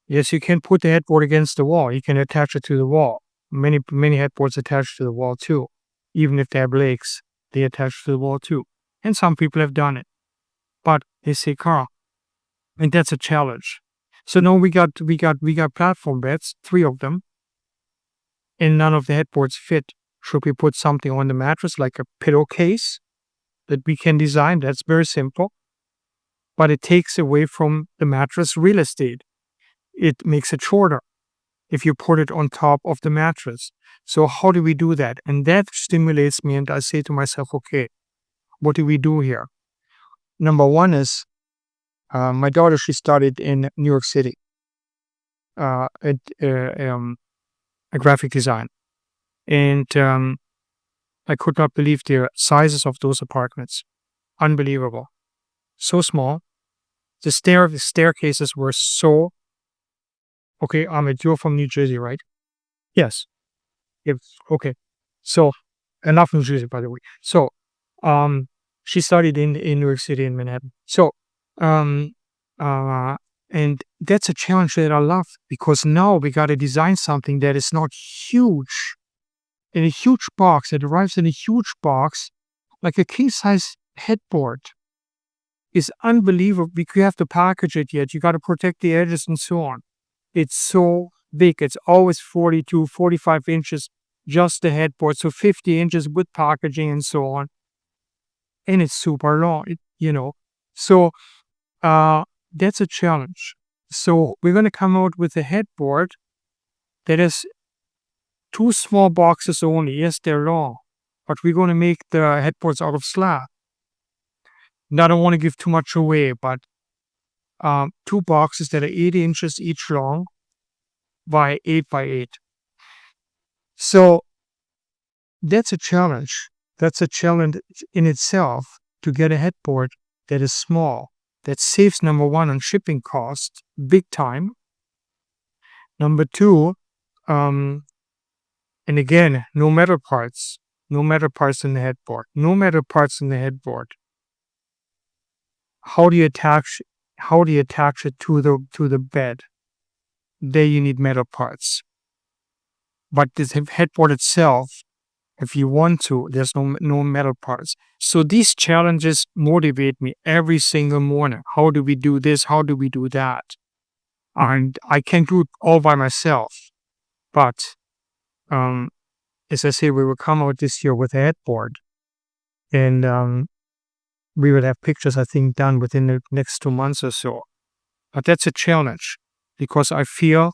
Yes, you can put the headboard against the wall. You can attach it to the wall. Many headboards attach to the wall too. Even if they have legs, they attach to the wall too. And some people have done it. But they say, Carl, and that's a challenge. So now we got platform beds, 3 of them, and none of the headboards fit. Should we put something on the mattress like a pillowcase that we can design? That's very simple. But it takes away from the mattress real estate. It makes it shorter if you put it on top of the mattress. So how do we do that? And that stimulates me, and I say to myself, okay, what do we do here? Number one is my daughter, she studied in New York City at a graphic design. And I could not believe the sizes of those apartments. Unbelievable. So small. The staircases were so... Okay, Ahmed, you're from New Jersey, right? Yes. Yes. Okay. So, enough New Jersey, by the way. So, she studied in New York City in Manhattan. So, um, and that's a challenge that I love, because now we got to design something that is not huge, in a huge box. It arrives in a huge box, like a king size headboard. Is unbelievable, because you have to package it yet. You got to protect the edges and so on. It's so big. It's always 42, 45 inches, just the headboard. So 50 inches with packaging and so on. And it's super long, So that's a challenge. So we're going to come out with a headboard that is 2 small boxes only. Yes, they're long, but we're going to make the headboards out of slab. Now, I don't want to give too much away, but 2 boxes that are 80 inches each long by 8 by 8. So that's a challenge. That's a challenge in itself, to get a headboard that is small, that saves, number one, on shipping costs, big time. Number two, and again, no metal parts in the headboard. No metal parts in the headboard. How do you attach it to the bed? There you need metal parts. But this headboard itself If you want to, there's no metal parts. So these challenges motivate me every single morning. How do we do this? How do we do that? And I can't do it all by myself. But as I say, we will come out this year with a headboard, and we will have pictures, I think, done within the next 2 months or so. But that's a challenge because I feel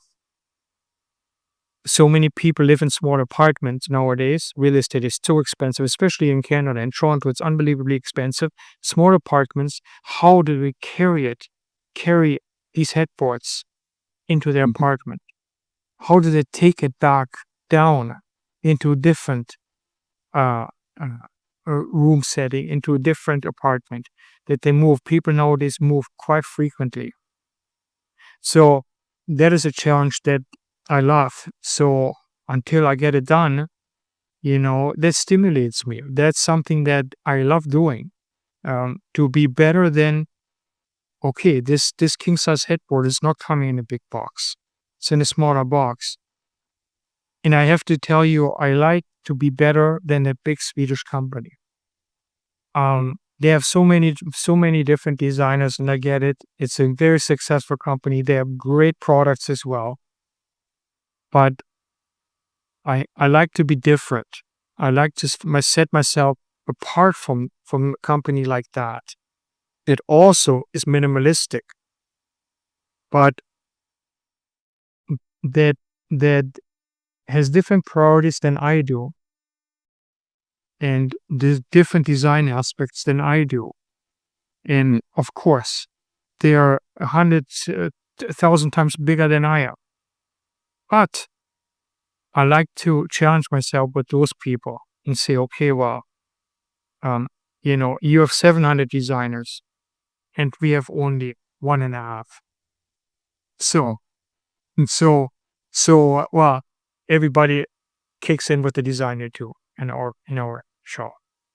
so many people live in small apartments nowadays. Real estate is so expensive, especially in Canada and Toronto. It's unbelievably expensive. Small apartments. How do we carry these headboards into their apartment? How do they take it back down into a different room setting, into a different apartment that they move? People nowadays move quite frequently. So that is a challenge that I love. So until I get it done, that stimulates me. That's something that I love doing. To be better than, okay, this king size headboard is not coming in a big box. It's in a smaller box. And I have to tell you, I like to be better than a big Swedish company. They have so many different designers, and I get it. It's a very successful company. They have great products as well. But I like to be different. I like to set myself apart from a company like that. It also is minimalistic, but that has different priorities than I do, and there's different design aspects than I do. And of course, they are 100,000 times bigger than I am. But I like to challenge myself with those people and say, okay, well, you have 700 designers and we have only 1.5. So, well, everybody kicks in with the designer too in our show.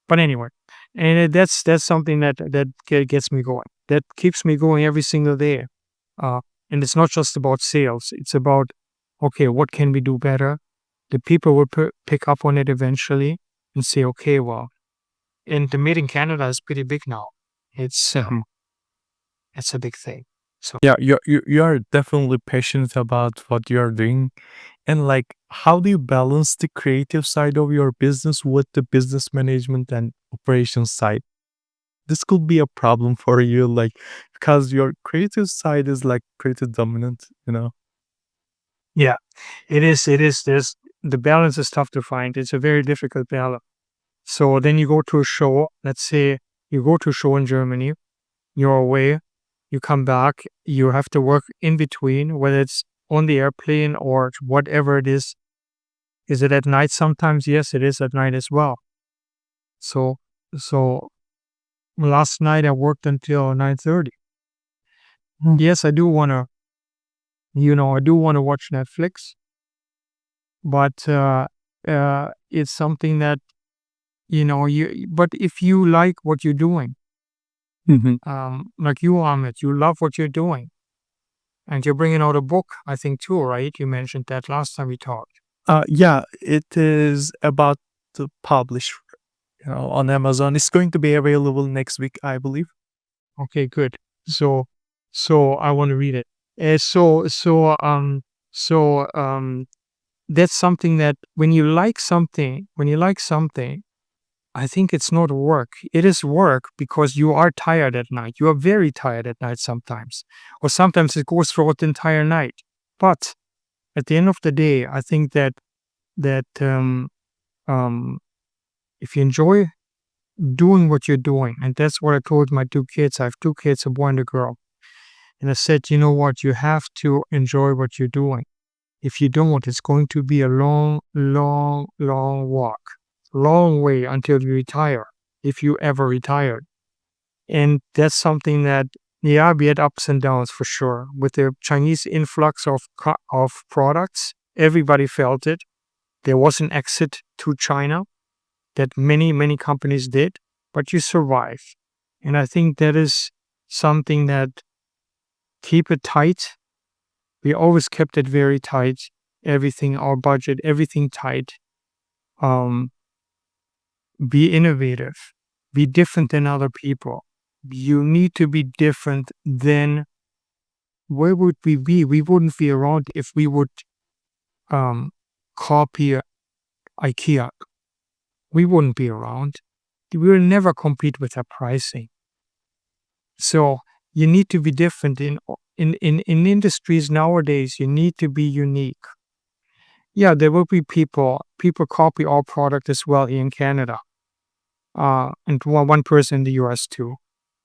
But anyway, and that's something that gets me going. That keeps me going every single day. And it's not just about sales. It's about, okay, what can we do better? The people will pick up on it eventually and say, okay, well, and the Made in Canada is pretty big now. It's a big thing. So Yeah, you are definitely passionate about what you are doing. And like, how do you balance the creative side of your business with the business management and operations side? This could be a problem for you, like, because your creative side is like pretty dominant, you know? yeah, it is. There's the balance is tough to find. It's a very difficult balance. So then you go to a show. Let's say you go to a show in Germany. You're away. You come back. You have to work in between, whether it's on the airplane or whatever it is. Is it at night sometimes? Yes, it is at night as well. So last night I worked until 9:30. Yes, I do wanna, watch Netflix, but it's something that But if you like what you're doing, like you, Ahmet, you love what you're doing, and you're bringing out a book, I think too, right? You mentioned that last time we talked. Yeah, it is about to publish, on Amazon. It's going to be available next week, I believe. Okay, good. So I want to read it. That's something that when you like something, I think it's not work. It is work because you are tired at night. You are very tired at night sometimes, or sometimes it goes throughout the entire night. But at the end of the day, I think that if you enjoy doing what you're doing, and that's what I told my 2 kids. I have 2 kids, a boy and a girl. And I said, you know what? You have to enjoy what you're doing. If you don't, it's going to be a long, long, long walk, long way until you retire, if you ever retired. And that's something that, yeah, we had ups and downs for sure. With the Chinese influx of products, everybody felt it. There was an exit to China that many, many companies did, but you survive. And I think that is something that keep it tight. We always kept it very tight. Everything, our budget, everything tight. be innovative, be different than other people. You need to be different. Then where would we be? We wouldn't be around if we would copy IKEA. We wouldn't be around. We will never compete with their pricing. So you need to be different in industries nowadays. You need to be unique. Yeah, there will be people copy our product as well here in Canada, and one person in the US too.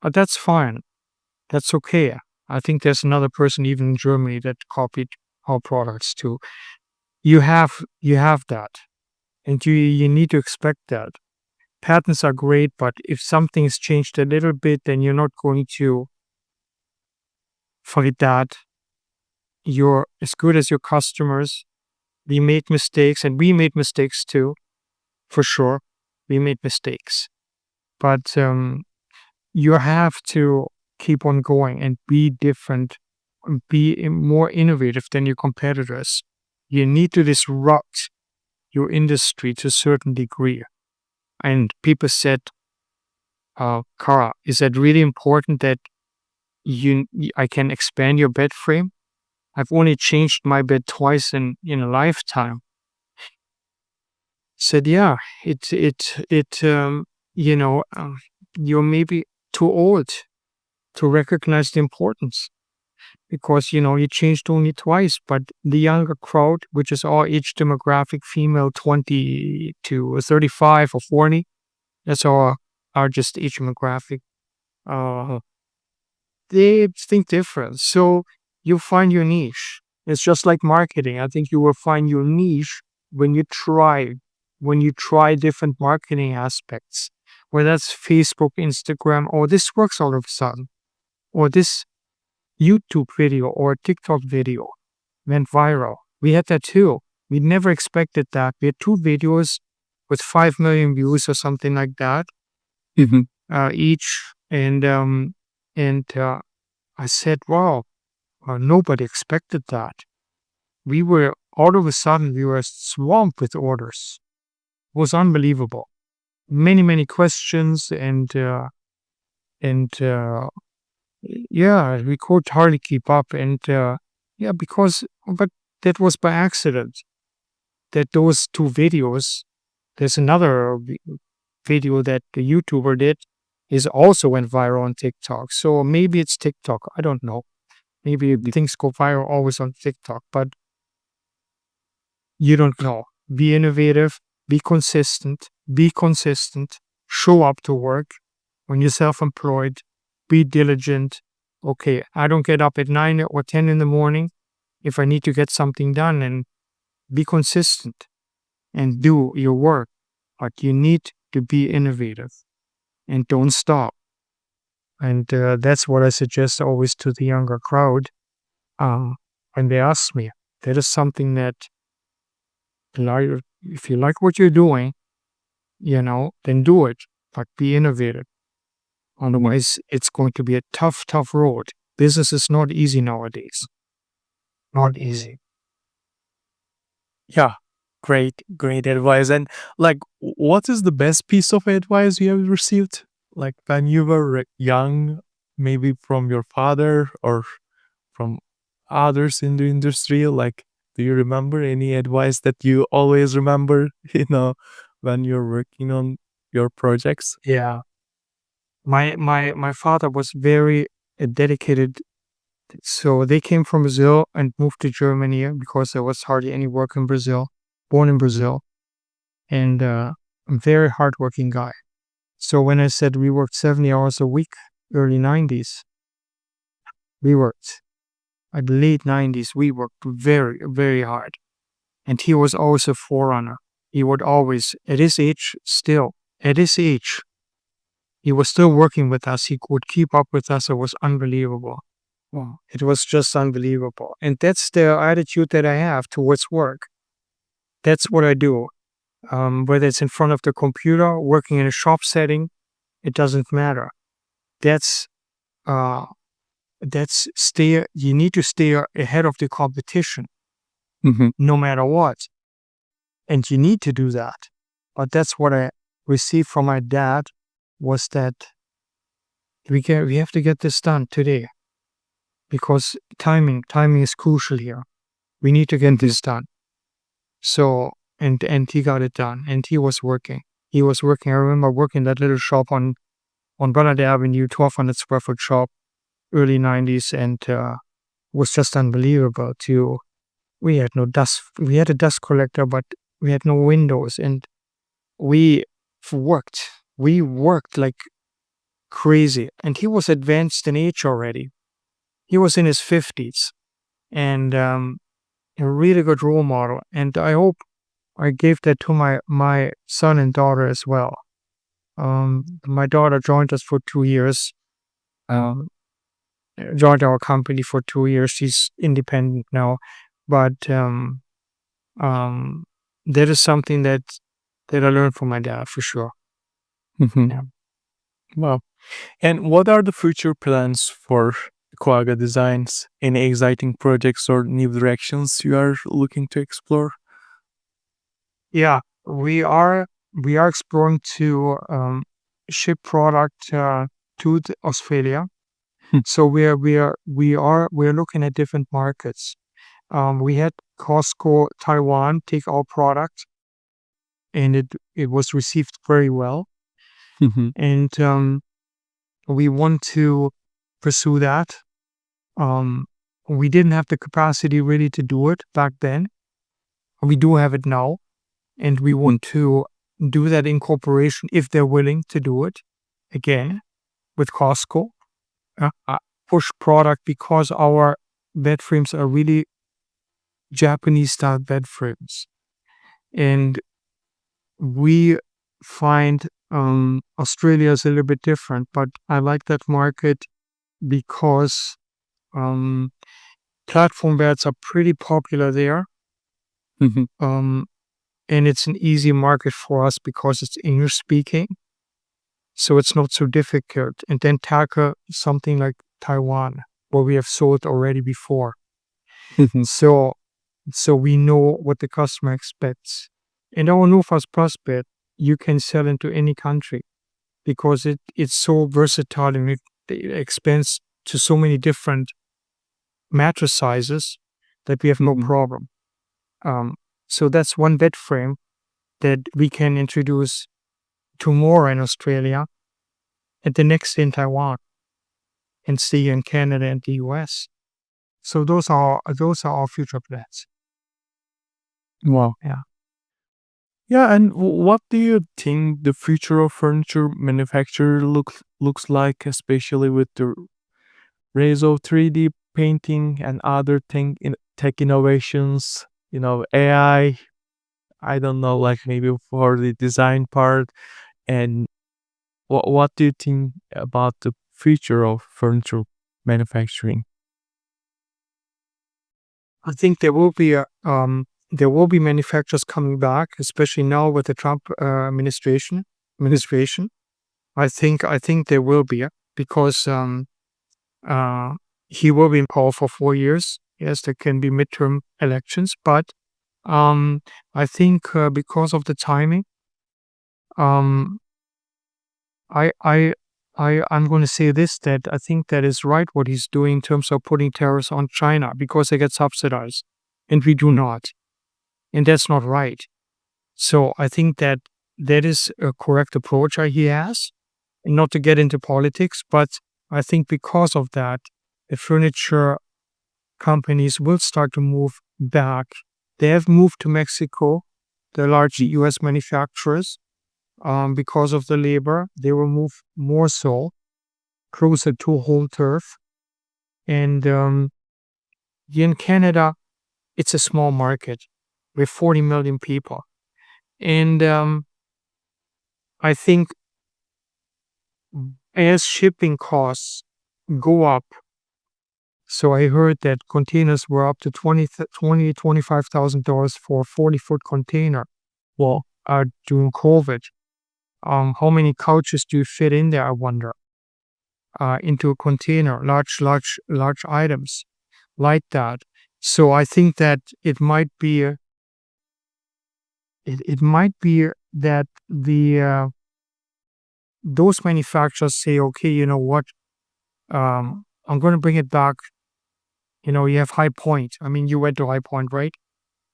But that's fine. That's okay. I think there's another person even in Germany that copied our products too. You have that, and you need to expect that. Patents are great, but if something's changed a little bit, then you're not going to fight that. You're as good as your customers. We made mistakes, and we made mistakes too, for sure. We made mistakes, but you have to keep on going and be different, be more innovative than your competitors. You need to disrupt your industry to a certain degree. And people said, Carl, is that really important that I can expand your bed frame? I've only changed my bed twice in a lifetime. Said, yeah, you're maybe too old to recognize the importance, because you changed only twice. But the younger crowd, which is our age demographic, female 20 to 35 or 40, that's our just age demographic. They think different. So you find your niche. It's just like marketing. I think you will find your niche when you try different marketing aspects, whether that's Facebook, Instagram, or this works all of a sudden, or this YouTube video or TikTok video went viral. We had that too. We never expected that. We had 2 videos with 5 million views or something like that, each. And I said, wow, nobody expected that. All of a sudden, we were swamped with orders. It was unbelievable. Many, many questions, and yeah, we could hardly keep up. And but that was by accident. That those 2 videos, there's another video that the YouTuber did, is also went viral on TikTok. So maybe it's TikTok. I don't know. Maybe things go viral always on TikTok, but you don't know. Be innovative, be consistent, show up to work. When you're self-employed, be diligent. Okay, I don't get up at 9 or 10 in the morning if I need to get something done, and be consistent and do your work. But you need to be innovative and don't stop. And that's what I suggest always to the younger crowd. When they ask me, that is something that, if you like what you're doing, then do it. But be innovative. Otherwise, it's going to be a tough road. Business is not easy nowadays. Not easy. Yeah, great advice. And like, what is the best piece of advice you have received? Like when you were young, maybe from your father or from others in the industry? Like, do you remember any advice that you always remember, when you're working on your projects? Yeah. My father was very dedicated. So they came from Brazil and moved to Germany because there was hardly any work in Brazil. Born in Brazil, and a very hardworking guy. So when I said we worked 70 hours a week, early 90s, we worked. At the late 90s, we worked very, very hard. And he was always a forerunner. He would always, at his age, he was still working with us. He could keep up with us. It was unbelievable. Wow. It was just unbelievable. And that's the attitude that I have towards work. That's what I do. Whether it's in front of the computer, working in a shop setting, it doesn't matter. You need to stay ahead of the competition, no matter what. And you need to do that. But that's what I received from my dad was that we have to get this done today because timing is crucial here. We need to get this done. So and he got it done, and he was working. I remember working that little shop on Bernard Avenue, 1,200 square foot shop, early 90s, and was just unbelievable. We had no dust. We had a dust collector, but we had no windows, and we worked. We worked like crazy, and he was advanced in age already. He was in his 50s, and a really good role model. And I hope I gave that to my son and daughter as well. My daughter joined us for 2 years. Joined our company for 2 years. She's independent now, but that is something that I learned from my dad for sure. Mhm. Yeah. Wow. And what are the future plans for Quagga Designs? Any exciting projects or new directions you are looking to explore? Yeah, we are exploring to ship product to Australia. So we're looking at different markets. We had Costco Taiwan take our product, and it was received very well. Mhm. And we want to pursue that. We didn't have the capacity really to do it back then. We do have it now, and we want to do that in cooperation if they're willing to do it again with Costco. Push product because our bed frames are really Japanese style bed frames, and we find Australia is a little bit different, but I like that market because platform beds are pretty popular there. Mhm. And it's an easy market for us because it's English speaking. So it's not so difficult. And then tackle something like Taiwan, where we have sold already before. Mhm. So we know what the customer expects. And our NoFuzz Plus bed, you can sell into any country because it's so versatile and it expands to so many different mattress sizes that we have no Mhm. problem. So that's one bed frame that we can introduce tomorrow in Australia and the next in Taiwan and see in Canada and the US. So those are our future plans. Wow. Yeah. Yeah, and what do you think the future of furniture manufacture looks like, especially with the rise of 3D painting and other tech innovations? AI. I don't know, like maybe for the design part. And what do you think about the future of furniture manufacturing? I think there will be manufacturers coming back, especially now with the Trump administration. I think there will be because uh, he will be in power for 4 years. Yes, there can be midterm elections, but um, I think because of the timing, um, I'm going to say this, that I think that is right what he's doing in terms of putting tariffs on China because they get subsidized, and we do not, and that's not right. So I think that is a correct approach he has, and not to get into politics, but I think because of that, the furniture companies will start to move back. They have moved to Mexico, the large U.S. manufacturers, because of the labor. They will move more so closer to home turf. And in Canada, it's a small market with 40 million people. And I think as shipping costs go up, so I heard that containers were up to $25,000 for a 40-foot container. Well, during COVID, how many couches do you fit in there? I wonder. Into a container, large items like that. So I think that it might be that the those manufacturers say, okay, you know what, I'm going to bring it back. You have High Point. I mean, you went to High Point, right?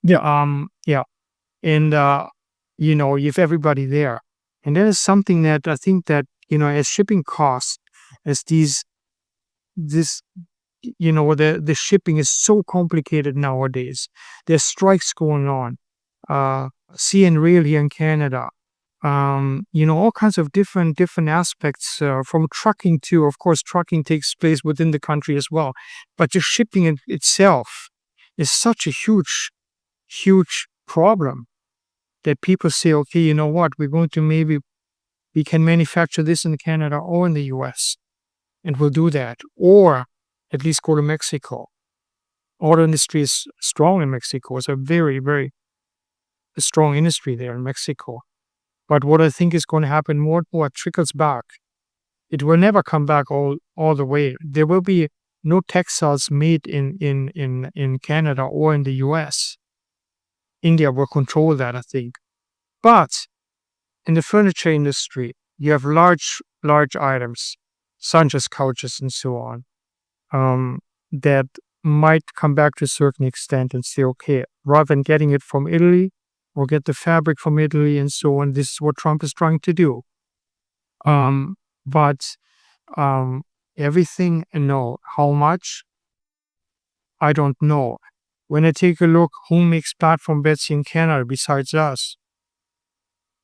Yeah. Yeah, and you have everybody there, and that is something that I think that as shipping costs, as this the shipping is so complicated nowadays. There's strikes going on, sea and rail here in Canada. All kinds of different aspects, from trucking to, of course, trucking takes place within the country as well, but the shipping itself is such a huge problem that people say, okay, you know what, we're going to maybe we can manufacture this in Canada or in the US, and we'll do that, or at least go to Mexico. Auto industry is strong in Mexico. It's a very strong industry there in Mexico. But what I think is going to happen more and more, it trickles back. It will never come back all the way. There will be no textiles made in Canada or in the US. India will control that, I think. But in the furniture industry, you have large items, such as couches and so on, that might come back to a certain extent and say, okay, rather than getting it from Italy or get the fabric from Italy and so on, this is what Trump is trying to do. But everything, no. How much? I don't know. When I take a look, who makes platform beds in Canada besides us?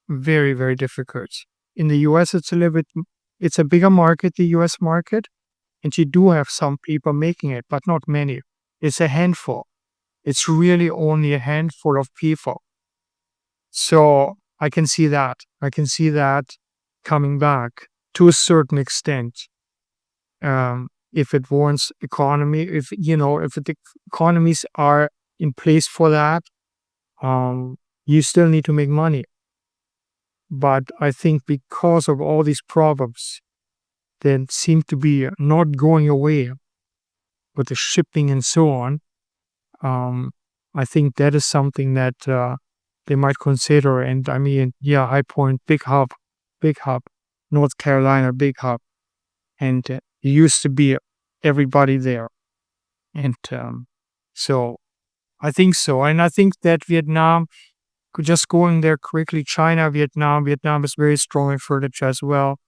Very difficult. In the US, it's a bigger market, the US market, and you do have some people making it, but not many. It's a handful. It's really only a handful of people. So I can see that. I can see that coming back to a certain extent. If it warrants economy, if the economies are in place for that, you still need to make money. But I think because of all these problems that seem to be not going away with the shipping and so on, I think that is something that they might consider. And I mean, yeah, High Point, big hub, North Carolina, big hub. And it used to be everybody there. And so I think so. And I think that Vietnam, just going there quickly, Vietnam is very strong in furniture as well.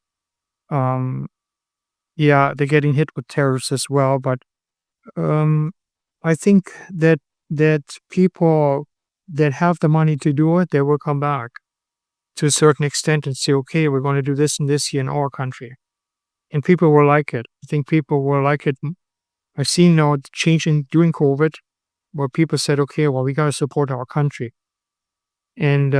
Yeah, they're getting hit with tariffs as well. But I think that people that have the money to do it, they will come back to a certain extent and say, okay, we're going to do this and this here in our country. And people will like it. I think people will like it. I've seen now changing during COVID, where people said, okay, well, we got to support our country. And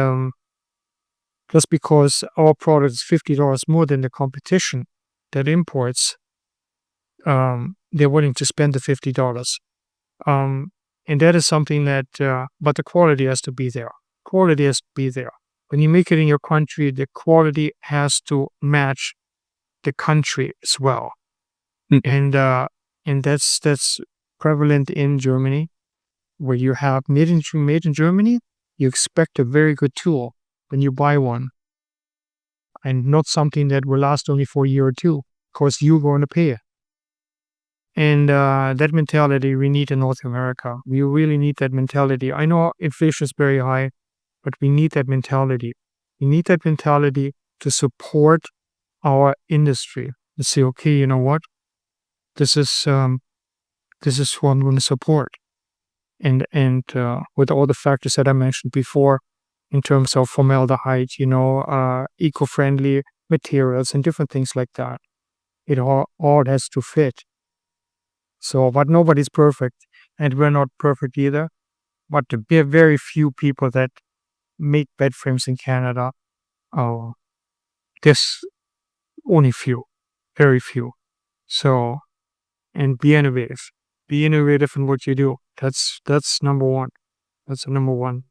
just because our product is $50 more than the competition that imports, they're willing to spend the $50. And that is something that, but the quality has to be there. Quality has to be there. When you make it in your country, the quality has to match the country as well. Mm. And that's prevalent in Germany, where you have made in Germany. You expect a very good tool when you buy one, and not something that will last only for a year or two, because you're going to pay it. And that mentality we need in North America. We really need that mentality. I know inflation is very high, but we need that mentality. We need that mentality to support our industry. To say, okay, you know what? This is who I'm going to support. And with all the factors that I mentioned before, in terms of formaldehyde, eco-friendly materials and different things like that, it all has to fit. So, but nobody's perfect, and we're not perfect either. But there are very few people that make bed frames in Canada. There's only few, very few. So, and be innovative. Be innovative in what you do. That's number one. That's number one.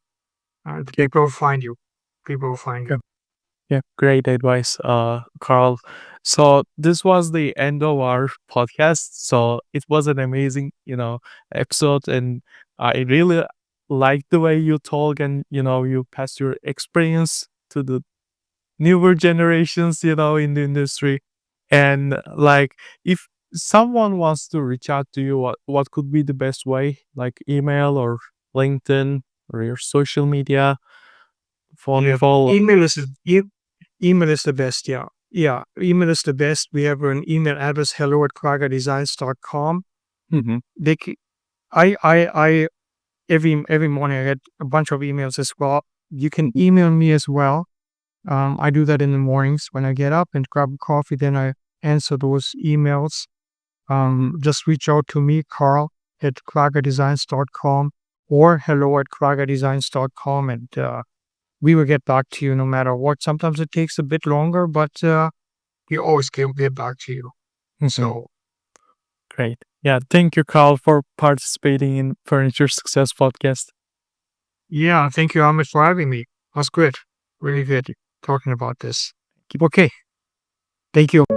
People will find you. People will find you. Yeah, great advice, Carl. So this was the end of our podcast. So it was an amazing, episode, and I really liked the way you talk and you passed your experience to the newer generations, in the industry. And like, if someone wants to reach out to you, what could be the best way? Like email or LinkedIn or your social media, phone call? Email is the best. Yeah. Yeah. Email is the best. We have an email address, hello@craggardesigns.com. Mhm. They, I every morning I get a bunch of emails as well. You can email me as well. I do that in the mornings when I get up and grab a coffee. Then I answer those emails. Just reach out to me, Carl@craggardesigns.com or hello@craggardesigns.com, and we will get back to you no matter what. Sometimes it takes a bit longer, but we always can get back to you. Mhm. So Great. Yeah. Thank you, Carl, for participating in Furniture Success Podcast. yeah, thank you, Ahmed, for having me. That's good. Really good talking about this. Okay. Thank you.